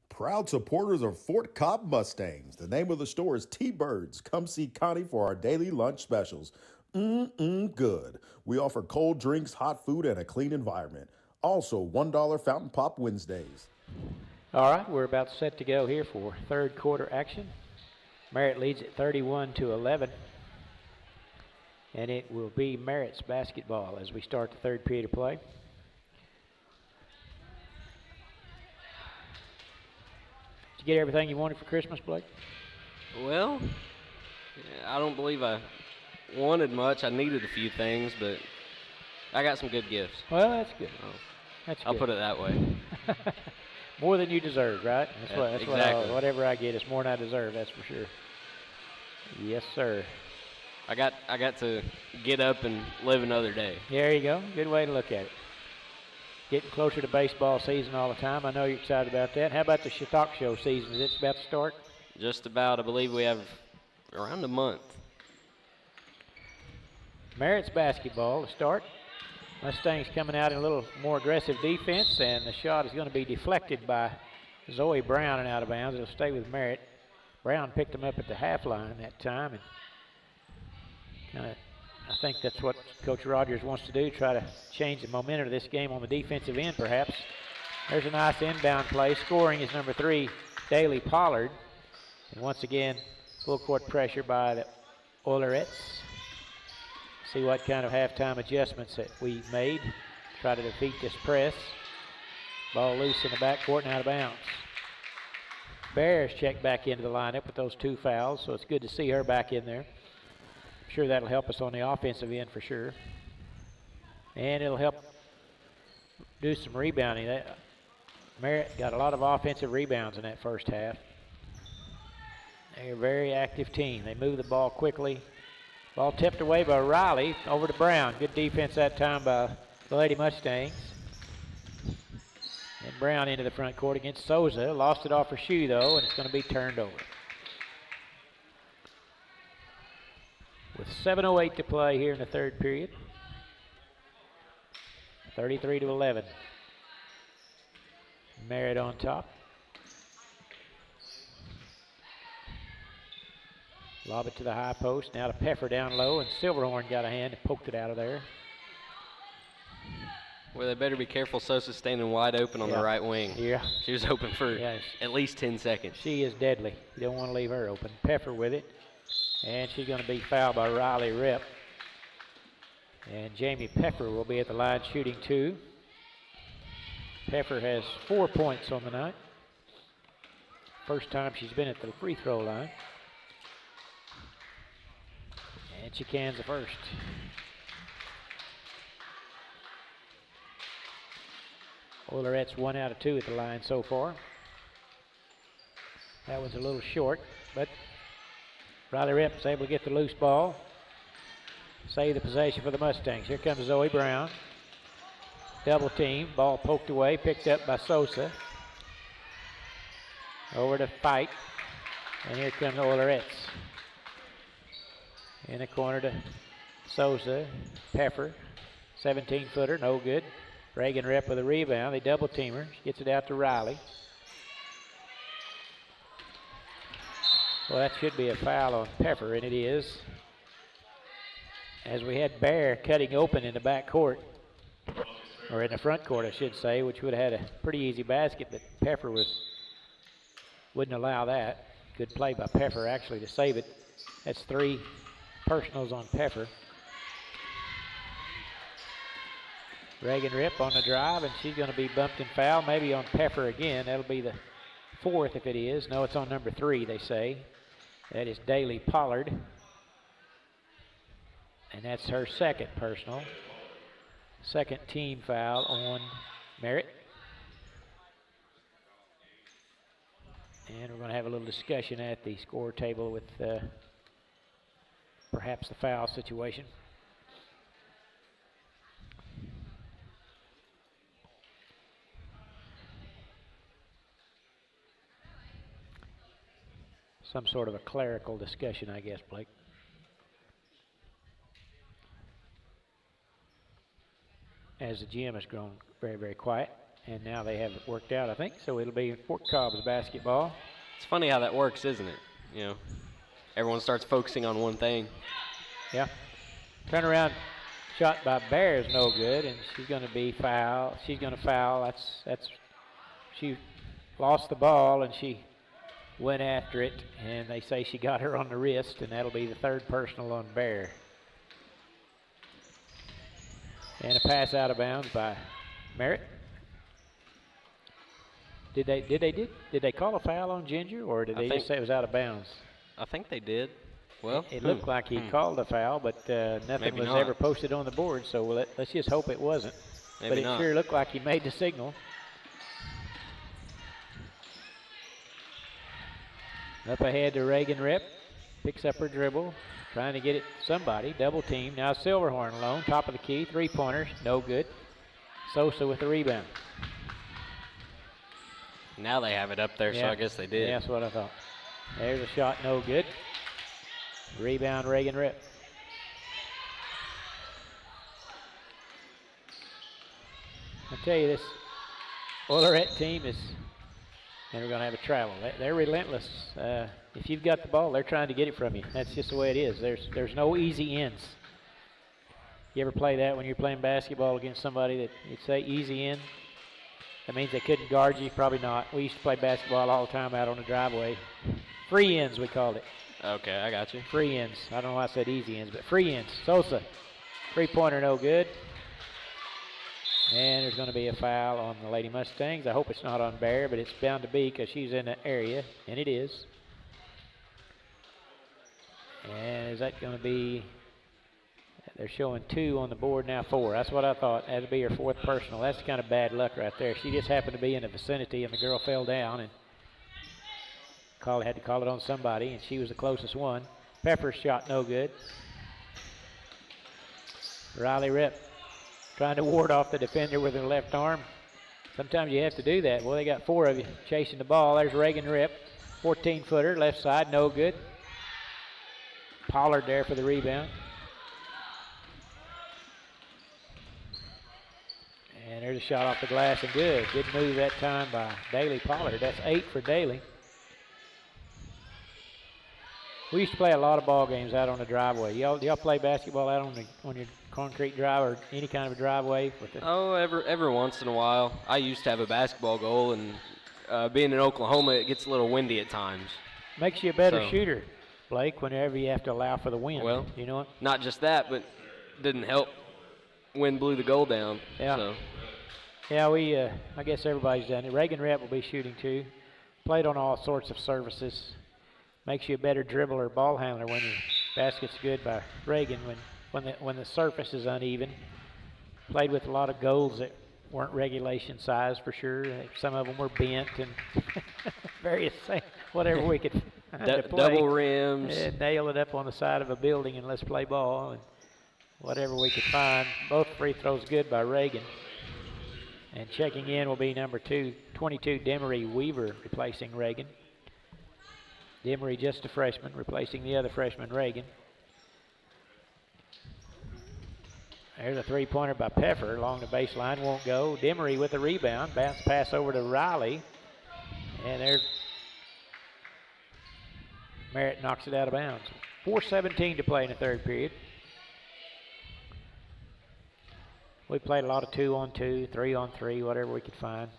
Proud supporters of Fort Cobb Mustangs. The name of the store is T-Birds. Come see Connie for our daily lunch specials. Good. We offer cold drinks, hot food, and a clean environment. Also, $1 fountain pop Wednesdays. All right, we're about set to go here for third quarter action. Merritt leads at 31-11. And it will be Merritt's basketball as we start the third period of play. Did you get everything you wanted for Christmas, Blake? Well, I don't believe I wanted much. I needed a few things, but I got some good gifts. Well, that's good. I'll put it that way. More than you deserve, right? That's exactly. Whatever I get is more than I deserve, that's for sure. Yes, sir. I got to get up and live another day. There you go. Good way to look at it. Getting closer to baseball season all the time. I know you're excited about that. How about the Chautauqua Show season? Is it about to start? Just about. I believe we have around a month. Merritt's basketball to start. Mustangs coming out in a little more aggressive defense, and the shot is going to be deflected by Zoe Brown and out of bounds. It'll stay with Merritt. Brown picked him up at the half line that time, and I think that's what Coach Rogers wants to do, try to change the momentum of this game on the defensive end, perhaps. There's a nice inbound play. Scoring is number 3, Daly Pollard. And once again, full court pressure by the Oilerettes. See what kind of halftime adjustments that we made. Try to defeat this press. Ball loose in the backcourt and out of bounds. Bears checked back into the lineup with those 2 fouls, so it's good to see her back in there. I'm sure that'll help us on the offensive end for sure. And it'll help do some rebounding. Merritt got a lot of offensive rebounds in that first half. They're a very active team. They move the ball quickly. Ball tipped away by Riley over to Brown. Good defense that time by the Lady Mustangs. And Brown into the front court against Souza. Lost it off her shoe though, and it's going to be turned over. With 7:08 to play here in the third period. 33-11. Merritt on top. Lob it to the high post. Now to Peffer down low, and Silverhorn got a hand and poked it out of there. Well, they better be careful. Sosa's standing wide open on the right wing. Yeah. She was open for at least 10 seconds. She is deadly. You don't want to leave her open. Peffer with it. And she's going to be fouled by Riley Ripp. And Jamie Peffer will be at the line shooting 2. Peffer has 4 points on the night. First time she's been at the free throw line. And she cans the first. Oilerette's 1 out of 2 at the line so far. That was a little short, but Riley Ripp was able to get the loose ball. Save the possession for the Mustangs. Here comes Zoe Brown. Double team. Ball poked away. Picked up by Sosa. Over to Fight. And here come the Oilerettes. In the corner to Sosa. Peffer. 17-footer. No good. Reagan Ripp with a rebound. They double team her. She gets it out to Riley. Well, that should be a foul on Peffer, and it is. As we had Bear cutting open in the back court, or in the front court, I should say, which would have had a pretty easy basket, but Peffer wouldn't allow that. Good play by Peffer, actually, to save it. That's 3 personals on Peffer. Reagan Rip on the drive, and she's going to be bumped and fouled, maybe on Pepper again. That'll be the 4th if it is. No, it's on number 3, they say. That is Daly Pollard. And that's her 2nd personal. 2nd team foul on Merritt. And we're going to have a little discussion at the score table with perhaps the foul situation. Some sort of a clerical discussion, I guess, Blake. As the gym has grown very, very quiet. And now they have it worked out, I think. So it'll be Fort Cobb's basketball. It's funny how that works, isn't it? You know, everyone starts focusing on one thing. Yeah. Turnaround shot by Bear is no good, and she's going to be fouled. She's going to foul. She lost the ball, and she went after it, and they say she got her on the wrist, and that'll be the 3rd personal on Bear. And a pass out of bounds by Merritt. Did they call a foul on Ginger, or did they just say it was out of bounds? I think they did. Well, it looked like he called a foul, but nothing was ever posted on the board. So let's just hope it wasn't. But it sure looked like he made the signal. Up ahead to Reagan Rip, picks up her dribble, trying to get it to somebody. Double team. Now Silverhorn alone, top of the key, 3-pointers, no good. Sosa with the rebound. Now they have it up there, so I guess they did. Yeah, that's what I thought. There's a shot, no good. Rebound, Reagan Rip. I tell you, this Oileret team is, and we're going to have a travel. They're relentless. If you've got the ball, they're trying to get it from you. That's just the way it is. There's no easy ends. You ever play that when you're playing basketball against somebody that you'd say easy in? That means they couldn't guard you? Probably not. We used to play basketball all the time out on the driveway. Free ends, we called it. Okay, I got you. Free ends. I don't know why I said easy ends, but free ends. Sosa, 3-pointer, no good. And there's going to be a foul on the Lady Mustangs. I hope it's not on Bear, but it's bound to be because she's in the area, and it is. And is that going to be... They're showing 2 on the board now, 4. That's what I thought. That'd be her 4th personal. That's kind of bad luck right there. She just happened to be in the vicinity, and the girl fell down, and had to call it on somebody, and she was the closest one. Pepper's shot no good. Riley Rip trying to ward off the defender with her left arm. Sometimes you have to do that. Well, they got 4 of you chasing the ball. There's Reagan Rip, 14-footer, left side, no good. Pollard there for the rebound. And there's a shot off the glass and good. Good move that time by Daly Pollard. That's 8 for Daly. We used to play a lot of ball games out on the driveway. Y'all play basketball out on your concrete drive or any kind of a driveway? Every once in a while. I used to have a basketball goal, and being in Oklahoma, it gets a little windy at times. Makes you a better shooter, Blake, whenever you have to allow for the wind. Well, you know what? Not just that, but didn't help. Wind blew the goal down. Yeah. So. Yeah, I guess everybody's done it. Reagan Rep will be shooting too. Played on all sorts of surfaces. Makes you a better dribbler, ball handler when your basket's good by Reagan when the surface is uneven. Played with a lot of goals that weren't regulation size for sure. Some of them were bent and various things, whatever we could find to play. Double rims. Nail it up on the side of a building and let's play ball. And whatever we could find. Both free throws good by Reagan. And checking in will be number 22, Demery Weaver, replacing Reagan. Demery, just a freshman, replacing the other freshman, Reagan. There's a 3-pointer by Peffer along the baseline, won't go. Demery with the rebound, bounce pass over to Riley. And there, Merritt knocks it out of bounds. 4:17 to play in the third period. We played a lot of 2-on-2, 3-on-3, whatever we could find.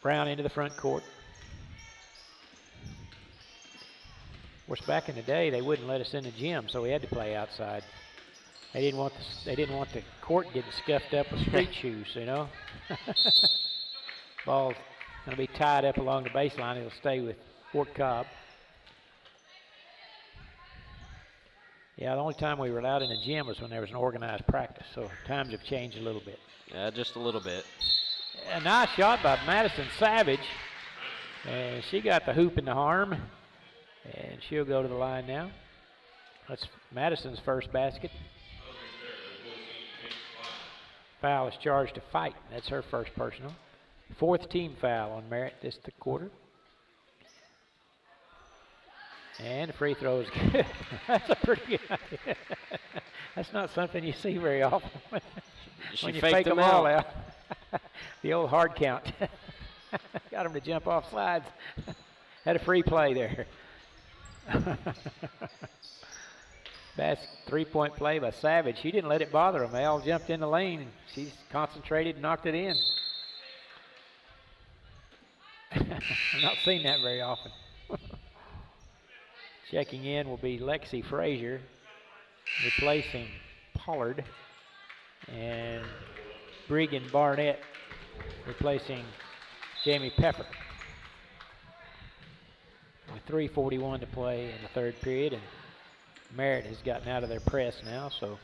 Brown into the front court. course, back in the day, they wouldn't let us in the gym, so we had to play outside. They didn't want the court getting scuffed up with street shoes, you know. Ball's going to be tied up along the baseline. It'll stay with Fort Cobb. Yeah, the only time we were allowed in the gym was when there was an organized practice, so times have changed a little bit. Yeah, just a little bit. A nice shot by Madison Savage. And she got the hoop in the arm, and she'll go to the line now. That's Madison's first basket. Foul is charged to fight. That's her first personal. Fourth team foul on Merritt this quarter. And the free throw is good. That's a pretty good idea. That's not something you see very often when you fake them all out. The old hard count. Got him to jump off sides. Had a free play there. That's three-point play by Savage. She didn't let it bother them. They all jumped in the lane, and she's concentrated and knocked it in. I've not seen that very often. Checking in will be Lexi Frazier, replacing Pollard, and Bregan Barnett replacing Jamie Pepper. With 3:41 to play in the third period, and Merritt has gotten out of their press now, so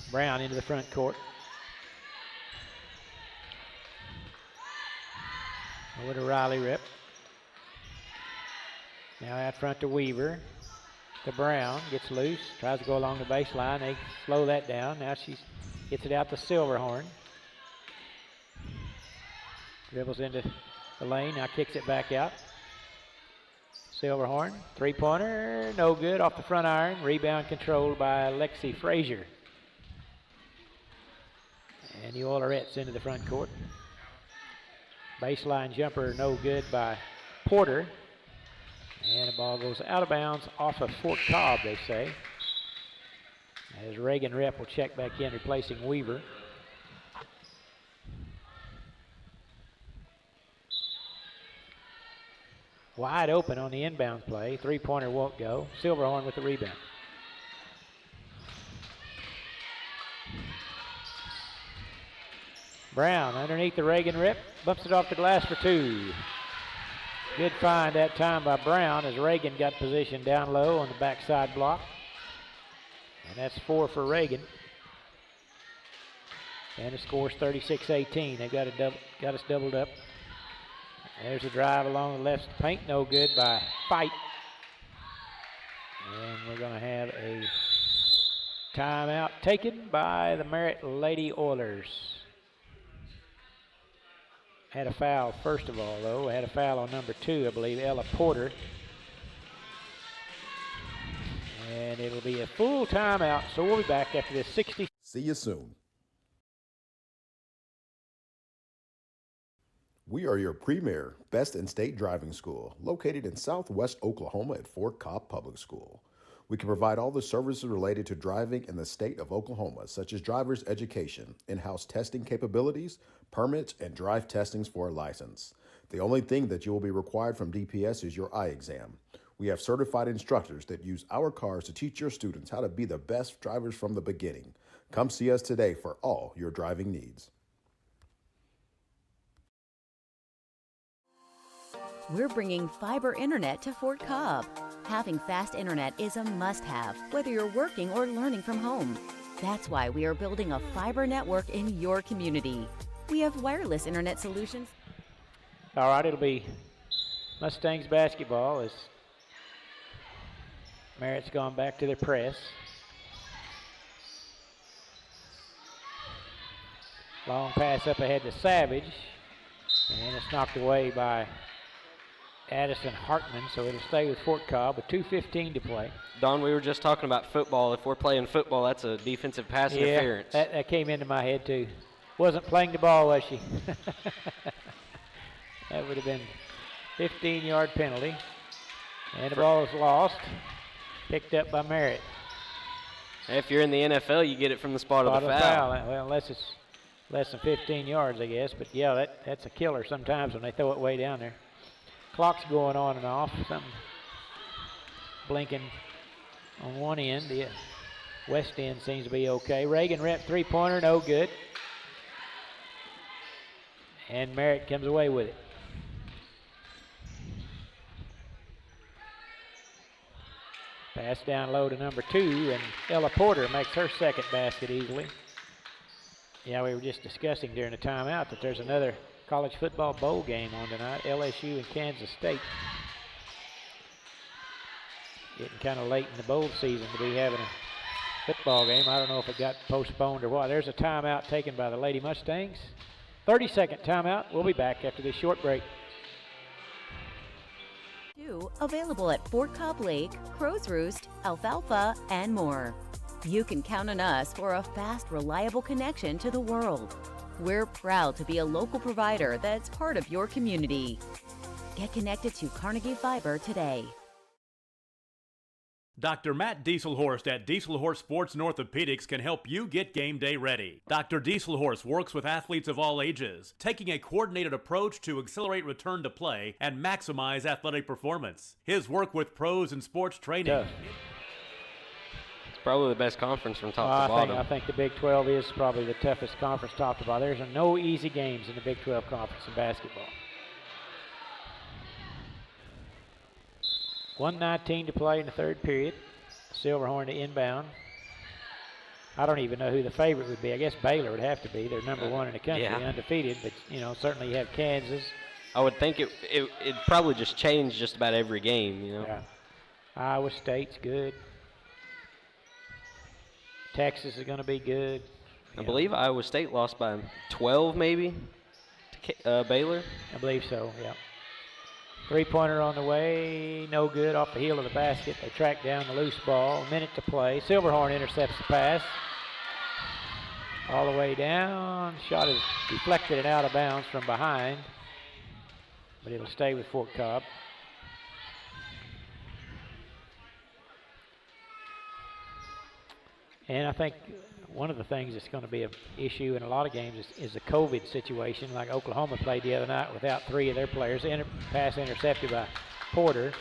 Brown into the front court. Over to Riley Rip. Now out front to Weaver. To Brown, gets loose, tries to go along the baseline. They slow that down. Now she gets it out to Silverhorn. Dribbles into the lane, now kicks it back out. Silverhorn, three-pointer, no good, off the front iron. Rebound controlled by Lexi Frazier. And the Oilerettes into the front court. Baseline jumper, no good by Porter. And the ball goes out of bounds off of Fort Cobb, they say. As Reagan Rep will check back in, replacing Weaver. Wide open on the inbound play. Three-pointer won't go. Silverhorn with the rebound. Brown underneath the Reagan Rip. Bumps it off the glass for two. Good find that time by Brown as Reagan got positioned down low on the backside block. And that's 4 for Reagan. And the score's 36-18. They've got us doubled up. There's a drive along the left paint, no good by Fight. And we're going to have a timeout taken by the Merritt Lady Oilers. Had a foul first of all, though. Had a foul on number 2, I believe, Ella Porter. And it'll be a full timeout, so we'll be back after this 60. See you soon. We are your premier best-in-state driving school, located in southwest Oklahoma at Fort Cobb Public School. We can provide all the services related to driving in the state of Oklahoma, such as driver's education, in-house testing capabilities, permits, and drive testings for a license. The only thing that you will be required from DPS is your eye exam. We have certified instructors that use our cars to teach your students how to be the best drivers from the beginning. Come see us today for all your driving needs. We're bringing fiber internet to Fort Cobb. Having fast internet is a must-have, whether you're working or learning from home. That's why we are building a fiber network in your community. We have wireless internet solutions. All right, it'll be Mustangs basketball as Merritt's gone back to their press. Long pass up ahead to Savage, and it's knocked away by Addison Hartman, so it'll stay with Fort Cobb with 2:15 to play. Don, we were just talking about football. If we're playing football, that's a defensive pass interference. That came into my head too. Wasn't playing the ball, was she? That would have been 15-yard penalty. And the ball is lost. Picked up by Merritt. If you're in the NFL, you get it from the spot of the foul. Well, unless it's less than 15 yards, I guess. But, yeah, that's a killer sometimes when they throw it way down there. Clock's going on and off. Something blinking on one end. The west end seems to be okay. Reagan rep three-pointer, no good. And Merritt comes away with it. Pass down low to number 2, and Ella Porter makes her second basket easily. Yeah, we were just discussing during the timeout that there's another college football bowl game on tonight, LSU and Kansas State. Getting kind of late in the bowl season to be having a football game. I don't know if it got postponed or what. There's a timeout taken by the Lady Mustangs. 30-second timeout. We'll be back after this short break. Available at Fort Cobb Lake, Crow's Roost, Alfalfa, and more. You can count on us for a fast, reliable connection to the world. We're proud to be a local provider that's part of your community. Get connected to Carnegie Fiber today. Dr. Matt Dieselhorst at Dieselhorst Sports and Orthopedics can help you get game day ready. Dr. Dieselhorst works with athletes of all ages, taking a coordinated approach to accelerate return to play and maximize athletic performance. His work with pros in sports training. It's probably the best conference from top to bottom. I think the Big 12 is probably the toughest conference top to bottom. There's no easy games in the Big 12 conference in basketball. 1:19 to play in the third period. Silverhorn to inbound. I don't even know who the favorite would be. I guess Baylor would have to be. They're number 1 in the country, undefeated. But, you know, certainly you have Kansas. I would think it'd probably just change just about every game, you know. Yeah. Iowa State's good. Texas is going to be good. I believe Iowa State lost by 12 maybe to Baylor. I believe so, yeah. Three-pointer on the way, no good, off the heel of the basket. They track down the loose ball, a minute to play. Silverhorn intercepts the pass. All the way down, shot is deflected and out of bounds from behind, but it'll stay with Fort Cobb. And I think one of the things that's going to be an issue in a lot of games is the COVID situation, like Oklahoma played the other night without 3 of their players. Pass intercepted by Porter.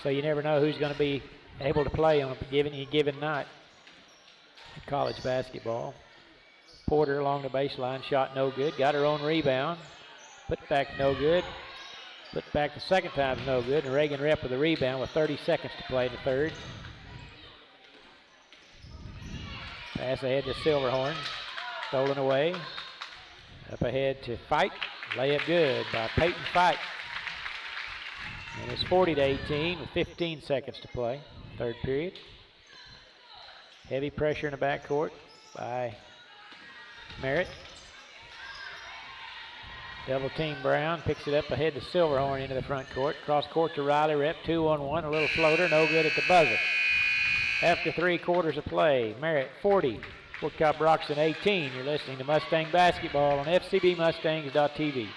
So you never know who's going to be able to play on a given night in college basketball. Porter along the baseline, shot no good. Got her own rebound. Put back no good. Put back the second time no good. And Reagan rep with the rebound with 30 seconds to play in the third. Pass ahead to Silverhorn. Stolen away. Up ahead to Fight. Layup good by Peyton Fight. And it's 40-18 with 15 seconds to play. Third period. Heavy pressure in the backcourt by Merritt. Double team Brown. Picks it up ahead to Silverhorn into the front court. Cross court to Riley. Rep 2-on-1. A little floater. No good at the buzzer. After 3 quarters of play, Merritt 40, Fort Cobb Broxton 18. You're listening to Mustang Basketball on FCBMustangs.tv.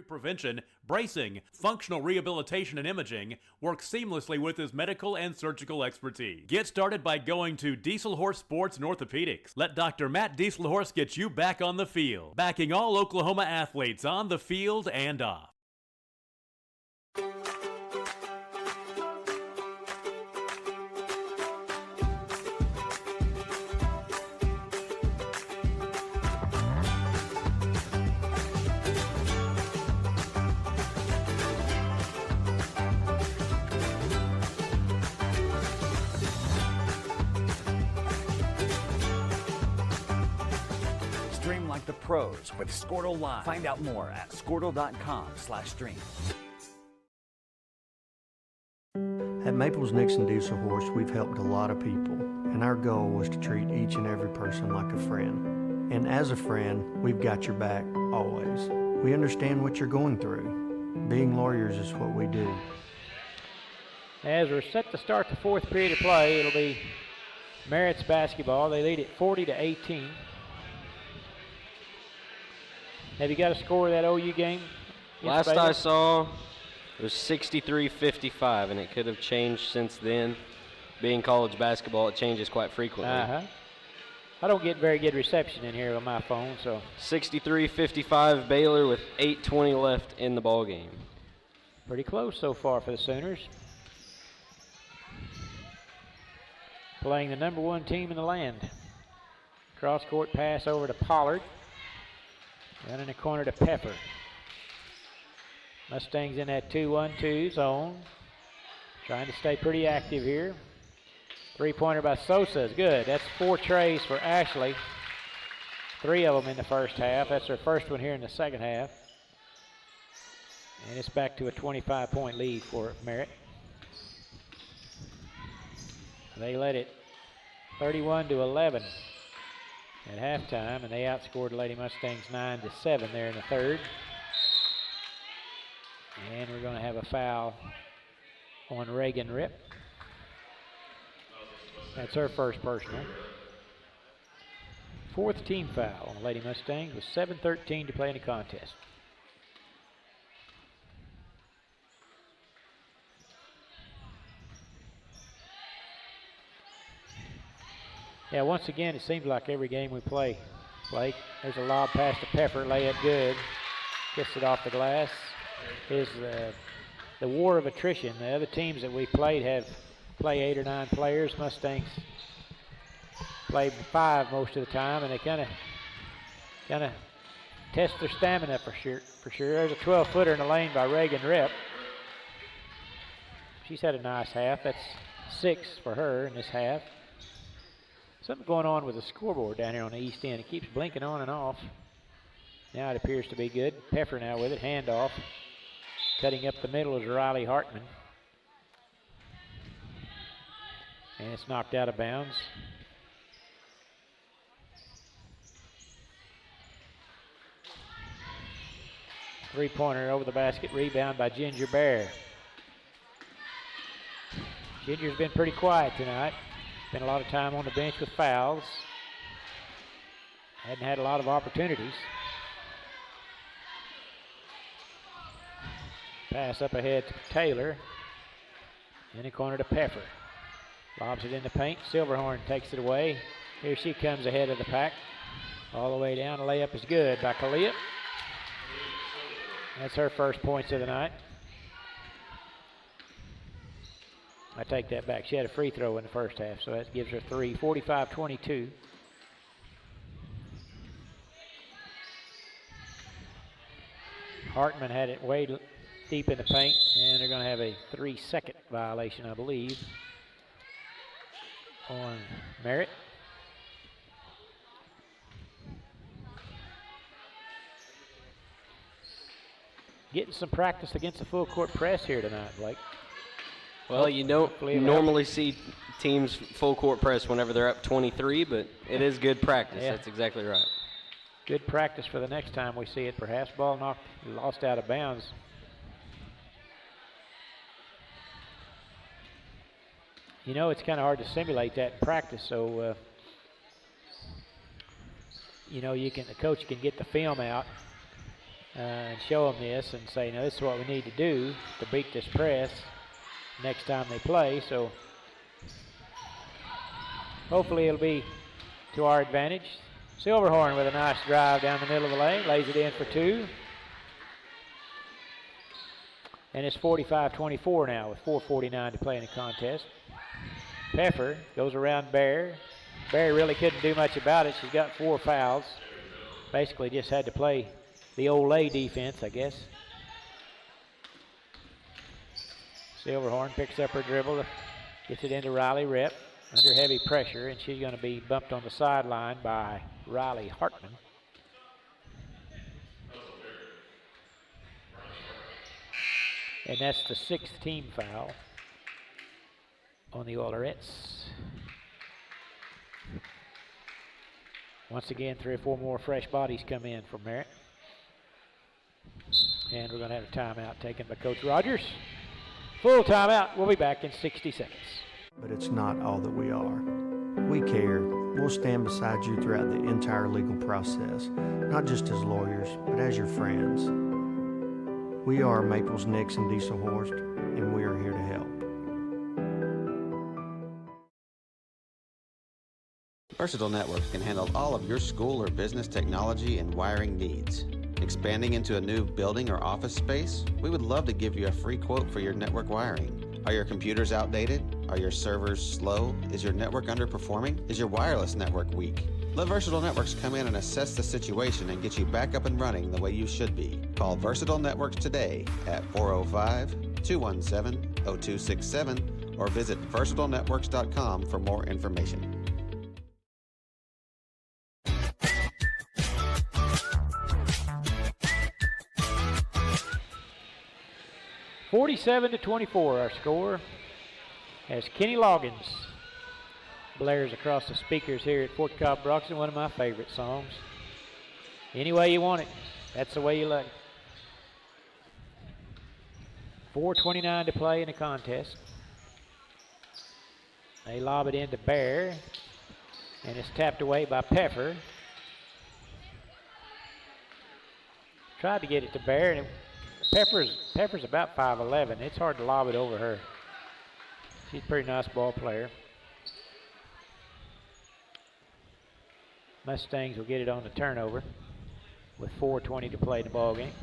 Prevention, bracing, functional rehabilitation, and imaging work seamlessly with his medical and surgical expertise. Get started by going to Dieselhorst Sports and Orthopedics. Let Dr. Matt Dieselhorst get you back on the field, backing all Oklahoma athletes on the field and off. Stream like the pros with Squirtle Live. Find out more at squirtle.com/stream. At Maples Nixon Dieselhorst, we've helped a lot of people, and our goal was to treat each and every person like a friend. And as a friend, we've got your back always. We understand what you're going through. Being lawyers is what we do. As we're set to start the fourth period of play, it'll be Merritt's basketball. They lead it 40-18. Have you got a score of that OU game? Last I saw, it was 63-55, and it could have changed since then. Being college basketball, it changes quite frequently. I don't get very good reception in here on my phone, so. 63-55 Baylor with 8:20 left in the ball game. Pretty close so far for the Sooners. playing the #1 team in the land. Cross-court pass over to Pollard. Down in the corner to Pepper. Mustangs in that 2-1-2 zone. Trying to stay pretty active here. Three-pointer by Sosa is good. That's 4 trays for Ashley. 3 of them in the first half. That's her first one here in the second half. And it's back to a 25-point lead for Merritt. They led it 31-11 at halftime, and they outscored Lady Mustangs 9-7 there in the third. And we're going to have a foul on Reagan Rip. That's her first personal. 4th team foul on the Lady Mustangs with 7:13 to play in the contest. Yeah, once again, it seems like every game we play, Blake, there's a lob pass to Pepper, lay it good, gets it off the glass. Is the war of attrition. The other teams that we played play 8 or 9 players. Mustangs play 5 most of the time, and they kind of test their stamina for sure. There's a 12-footer in the lane by Reagan Rip. She's had a nice half. That's 6 for her in this half. Something going on with the scoreboard down here on the east end. It keeps blinking on and off. Now it appears to be good. Pepper now with it. Handoff. Cutting up the middle is Riley Hartman. And it's knocked out of bounds. Three-pointer over the basket. Rebound by Ginger Bear. Ginger's been pretty quiet tonight. Spent a lot of time on the bench with fouls. Hadn't had a lot of opportunities. Pass up ahead to Taylor. In the corner to Pepper. Lobs it in the paint. Silverhorn takes it away. Here she comes ahead of the pack. All the way down. The layup is good by Kalia. That's her first points of the night. I take that back. She had a free throw in the first half, so that gives her 3. 45-22. Hartman had it way deep in the paint, and they're going to have a 3-second violation, I believe, on Merritt. Getting some practice against the full court press here tonight, Blake. Well, you don't normally see teams full court press whenever they're up 23, but it is good practice. Yeah. That's exactly right. Good practice for the next time we see it, perhaps. Ball lost out of bounds. You know, it's kind of hard to simulate that in practice, so you know, the coach can get the film out and show them this and say, "Now, this is what we need to do to beat this press next time they play." So hopefully it'll be to our advantage. Silverhorn with a nice drive down the middle of the lane, lays it in for 2. And it's 45-24 now with 4:49 to play in the contest. Pepper goes around Bear. Bear really couldn't do much about it. She's got 4 fouls. Basically just had to play the old lay defense, I guess. Silverhorn picks up her dribble, gets it into Riley Rip under heavy pressure, and she's going to be bumped on the sideline by Riley Hartman. And that's the 6th team foul on the Oilerettes. Once again, 3 or 4 more fresh bodies come in for Merritt. And we're going to have a timeout taken by Coach Rogers. Full timeout. We'll be back in 60 seconds. But it's not all that we are. We care. We'll stand beside you throughout the entire legal process, not just as lawyers, but as your friends. We are Maples, Nix, and Diesel Horst, and we are here to help. Versatile Networks can handle all of your school or business technology and wiring needs. Expanding into a new building or office space? We would love to give you a free quote for your network wiring. Are your computers outdated? Are your servers slow? Is your network underperforming? Is your wireless network weak? Let Versatile Networks come in and assess the situation and get you back up and running the way you should be. Call Versatile Networks today at 405-217-0267 or visit versatilenetworks.com for more information. (47-24) our score, as Kenny Loggins blares across the speakers here at Fort Cobb Broxton, one of my favorite songs. Any way you want it, that's the way you like it. 4:29 to play in the contest. They lob it into Bear, and it's tapped away by Peffer. Tried to get it to Bear, and Peffer's about 5'11". It's hard to lob it over her. She's a pretty nice ball player. Mustangs will get it on the turnover with 4:20 to play in the ball game.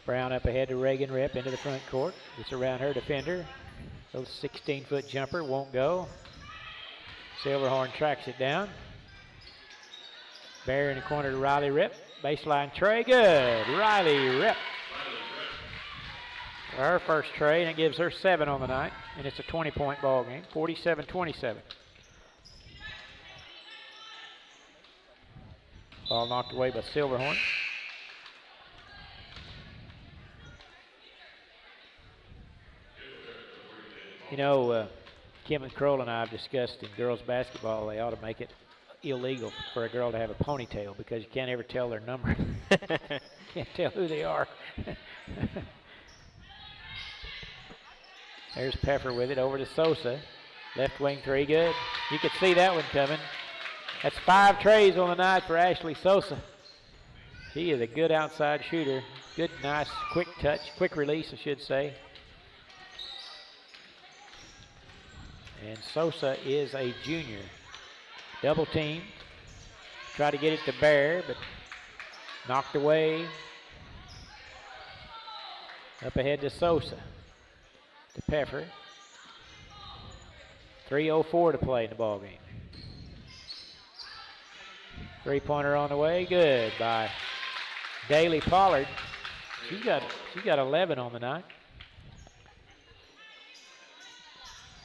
Brown up ahead to Reagan Rip into the front court. Gets around her defender. Little 16-foot jumper won't go. Silverhorn tracks it down. Bear in the corner to Riley Rip. Baseline tray, good. Riley Rip. Her first tray, and it gives her 7 on the night, and it's a 20-point ball game, 47-27. Ball knocked away by Silverhorn. You know, Kim and Kroll and I have discussed in girls basketball, they ought to make it illegal for a girl to have a ponytail because you can't ever tell their number. Can't tell who they are. There's Peffer with it over to Sosa. Left wing three, good. You could see that one coming. That's 5 trays on the night for Ashley Sosa. She is a good outside shooter. Good, nice, quick touch, quick release, I should say. And Sosa is a junior. Double team. Try to get it to Bear, but knocked away. Up ahead to Sosa. To Peffer. 3:04 to play in the ball game. Three-pointer on the way, good by Daly Pollard. She's got 11 on the night.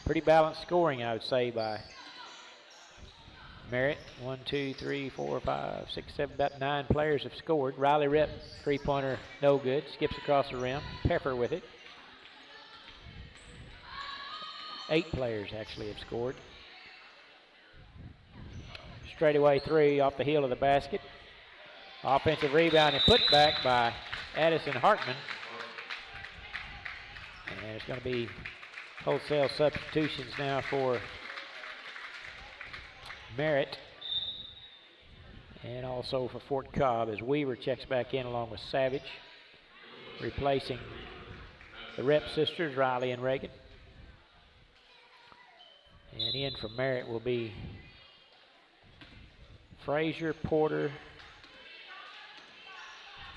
Pretty balanced scoring, I would say, by Merritt. 1, 2, 3, 4, 5, 6, 7, about 9 players have scored. Riley Rip, three-pointer, no good. Skips across the rim. Peffer with it. 8 players actually have scored. Straightaway three off the heel of the basket. Offensive rebound and put back by Addison Hartman. And it's going to be wholesale substitutions now for Merritt and also for Fort Cobb as Weaver checks back in along with Savage, replacing the Rep sisters, Riley and Reagan. And in for Merritt will be Frazier, Porter,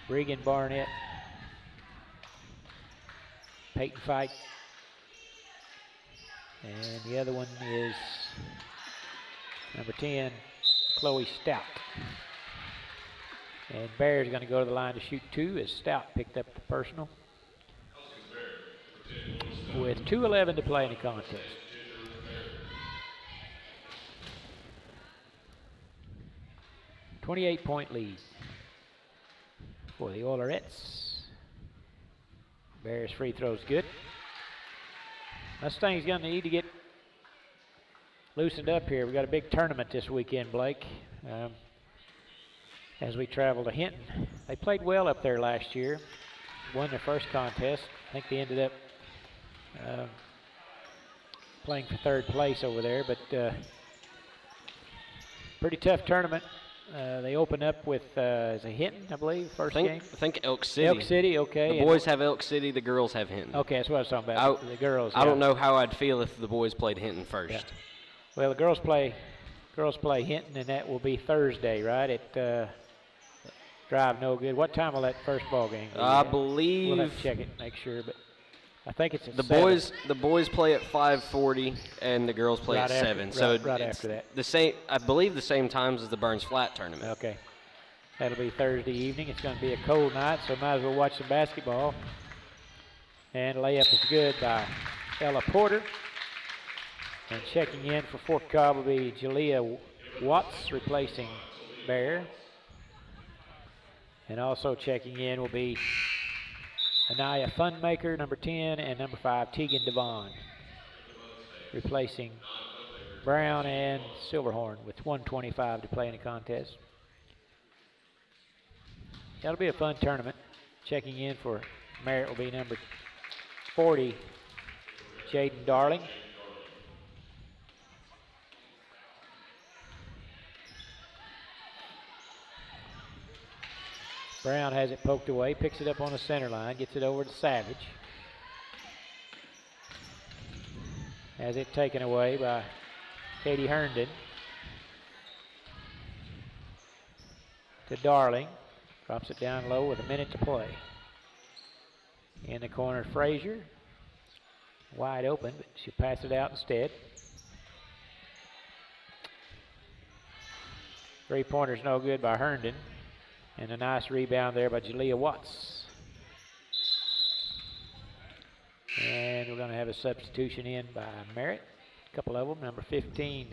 Bregan Barnett, Peyton Fike, and the other one is number 10, Chloe Stout. And Bear's going to go to the line to shoot 2 as Stout picked up the personal. With 2:11 to play in the contest. .28 lead for the Oilerettes. Bears free throws good. Mustang's going to need to get loosened up here. We've got a big tournament this weekend, Blake, as we travel to Hinton. They played well up there last year, won their first contest. I think they ended up playing for 3rd place over there, but pretty tough tournament. They open up with is it Hinton, I believe, first game? I think Elk City. Elk City, okay. The boys have Elk City, the girls have Hinton. Okay, that's what I was talking about, the girls. I don't know how I'd feel if the boys played Hinton first. Yeah. Well, the girls play Hinton, and that will be Thursday, right, at Drive no good. What time will that first ball game be? I believe we'll have to check it and make sure, but I think it's at the 7. boys play at 5:40 and the girls play Right at after- 7. right- So right it's after that. the same. I believe the same times as the Burns Flat tournament. Okay. That'll be Thursday evening. It's going to be a cold night, so might as well watch some basketball. And layup is good by Ella Porter. And checking in for Fort Cobb will be Jalea Watts, replacing Bear. And also checking in will be Anaya Funmaker, number 10, and number 5, Tegan Devon, replacing Brown and Silverhorn with 1:25 to play in the contest. That'll be a fun tournament. Checking in for Merritt will be number 40, Jaden Darling. Brown has it poked away, picks it up on the center line, gets it over to Savage. Has it taken away by Katie Herndon. To Darling. Drops it down low with a minute to play. In the corner, Frazier. Wide open, but she'll pass it out instead. Three-pointer's no good by Herndon. And a nice rebound there by Jalea Watts. And we're going to have a substitution in by Merritt. A couple of them. Number 15.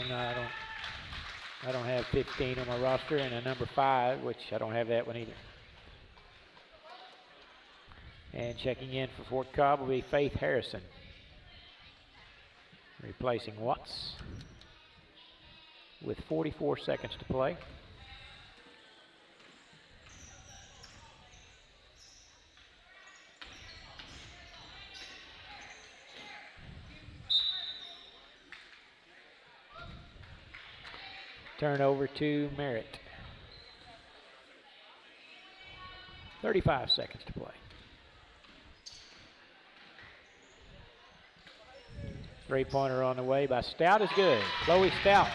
And I don't have 15 on my roster. And a number 5, which I don't have that one either. And checking in for Fort Cobb will be Faith Harrison, replacing Watts with 44 seconds to play. Turnover to Merritt. 35 seconds to play. Three-pointer on the way by Stout is good. Chloe Stout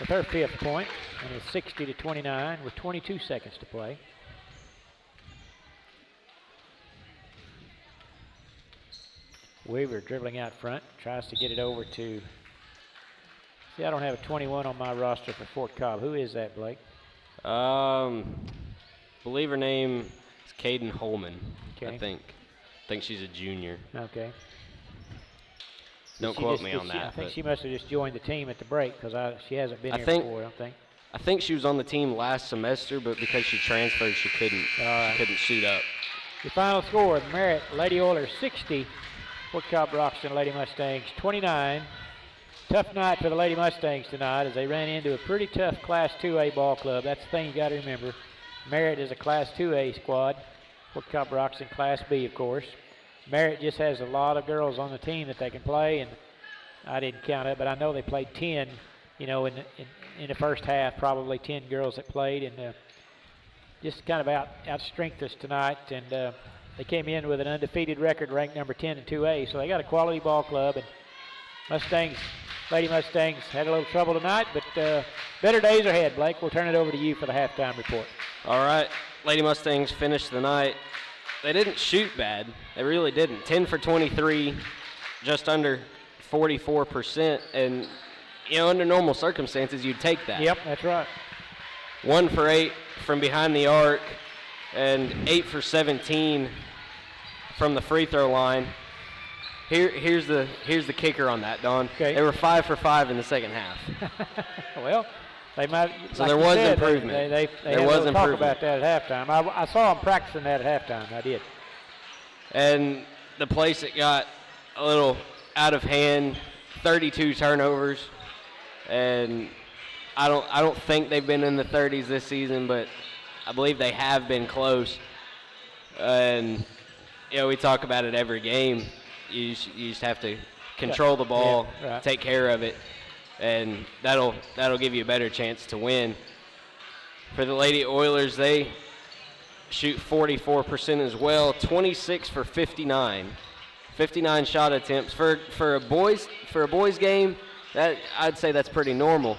with her 5th point, and it's 60-29 with 22 seconds to play. Weaver dribbling out front, tries to get it over to, see, I don't have a 21 on my roster for Fort Cobb. Who is that, Blake? Believe her name is Caden Holman, Okay. I think. I think she's a junior. Okay. Don't quote me on that. I think but she must have just joined the team at the break because she hasn't been I here think- before, I don't think. I think she was on the team last semester, but because she transferred, she couldn't suit up. Your final score, Merritt Lady Oilers 60, Fort Cobb Broxton Lady Mustangs 29. Tough night for the Lady Mustangs tonight as they ran into a pretty tough Class 2A ball club. That's the thing you got to remember. Merritt is a Class 2A squad. Fort Cobb Broxton Class B, of course. Merritt just has a lot of girls on the team that they can play, and I didn't count it, but I know they played 10, in the first half, probably 10 girls that played, and just kind of outstrengthed us tonight, and they came in with an undefeated record, ranked number 10 in 2A, so they got a quality ball club, and Lady Mustangs had a little trouble tonight, but better days are ahead. Blake, we'll turn it over to you for the halftime report. All right, Lady Mustangs finished the night. They didn't shoot bad. They really didn't. 10 for 23, just under 44%, and under normal circumstances, you'd take that. Yep, that's right. 1 for 8 from behind the arc, and 8 for 17 from the free throw line. Here's the kicker on that, Don. Okay. They were 5 for 5 in the second half. Well, they might. So like there you was said, improvement. They There had was a little talk improvement. about that at halftime. I saw them practicing that at halftime. I did. And the place that got a little out of hand, 32 turnovers, and I don't think they've been in the 30s this season, but I believe they have been close. And we talk about it every game. You just have to control the ball, Yeah, right. take care of it, and that'll give you a better chance to win. For the Lady Oilers, they shoot 44% as well, 26 for 59. 59 shot attempts for a boys game. That I'd say that's pretty normal.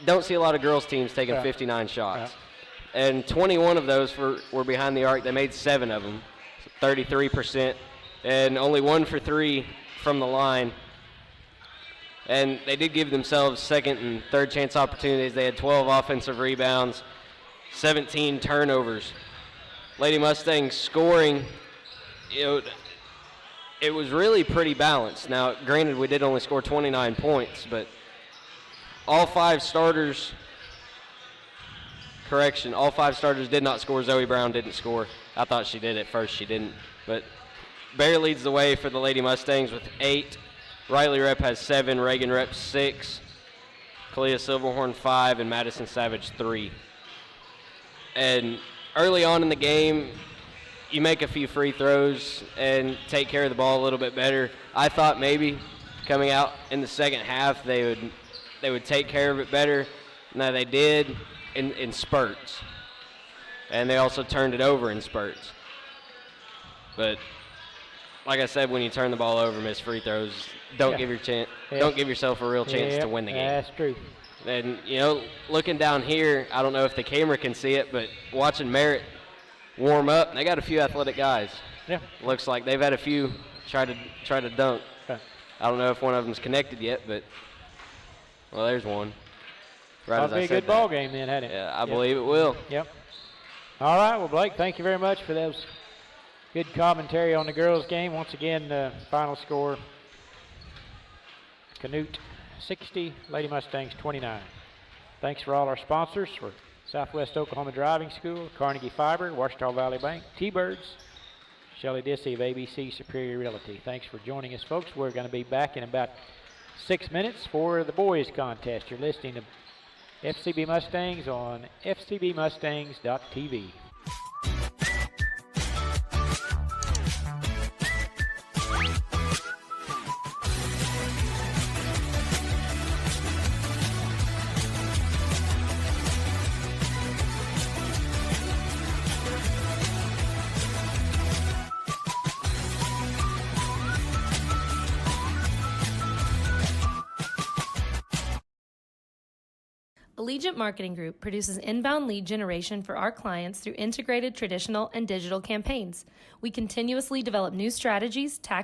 don't see a lot of girls teams taking 59 shots. And 21 of those were behind the arc. They made 7 of them, so 33%, and only 1 for 3 from the line. And they did give themselves second and third chance opportunities. They had 12 offensive rebounds, 17 turnovers. Lady Mustangs scoring, it was really pretty balanced. Now, granted, we did only score 29 points, but all 5 starters did not score. Zoe Brown didn't score. I thought she did at first. She didn't. But Bear leads the way for the Lady Mustangs with 8. Riley Rep has 7. Reagan Rep 6. Kalia Silverhorn 5. And Madison Savage 3. And early on in the game, you make a few free throws and take care of the ball a little bit better. I thought maybe coming out in the second half they would take care of it better. No, they did in spurts. And they also turned it over in spurts. But like I said, when you turn the ball over, miss free throws, don't give yourself a real chance to win the game. That's true. And, looking down here, I don't know if the camera can see it, but watching Merritt warm up, they got a few athletic guys. Yeah. Looks like they've had a few try to dunk. Okay. I don't know if one of them's connected yet, but, well, there's one. Right That'll be a good ball game then, hadn't it? Yeah, I believe it will. Yep. All right, well, Blake, thank you very much for those good commentary on the girls' game. Once again, the final score, Canute 60, Lady Mustangs 29. Thanks for all our sponsors for Southwest Oklahoma Driving School, Carnegie Fiber, Washita Valley Bank, T-Birds, Shelley Dissy of ABC Superior Realty. Thanks for joining us, folks. We're going to be back in about 6 minutes for the boys contest. You're listening to FCB Mustangs on fcbmustangs.tv. Allegiant Marketing Group produces inbound lead generation for our clients through integrated traditional and digital campaigns. We continuously develop new strategies, tactics,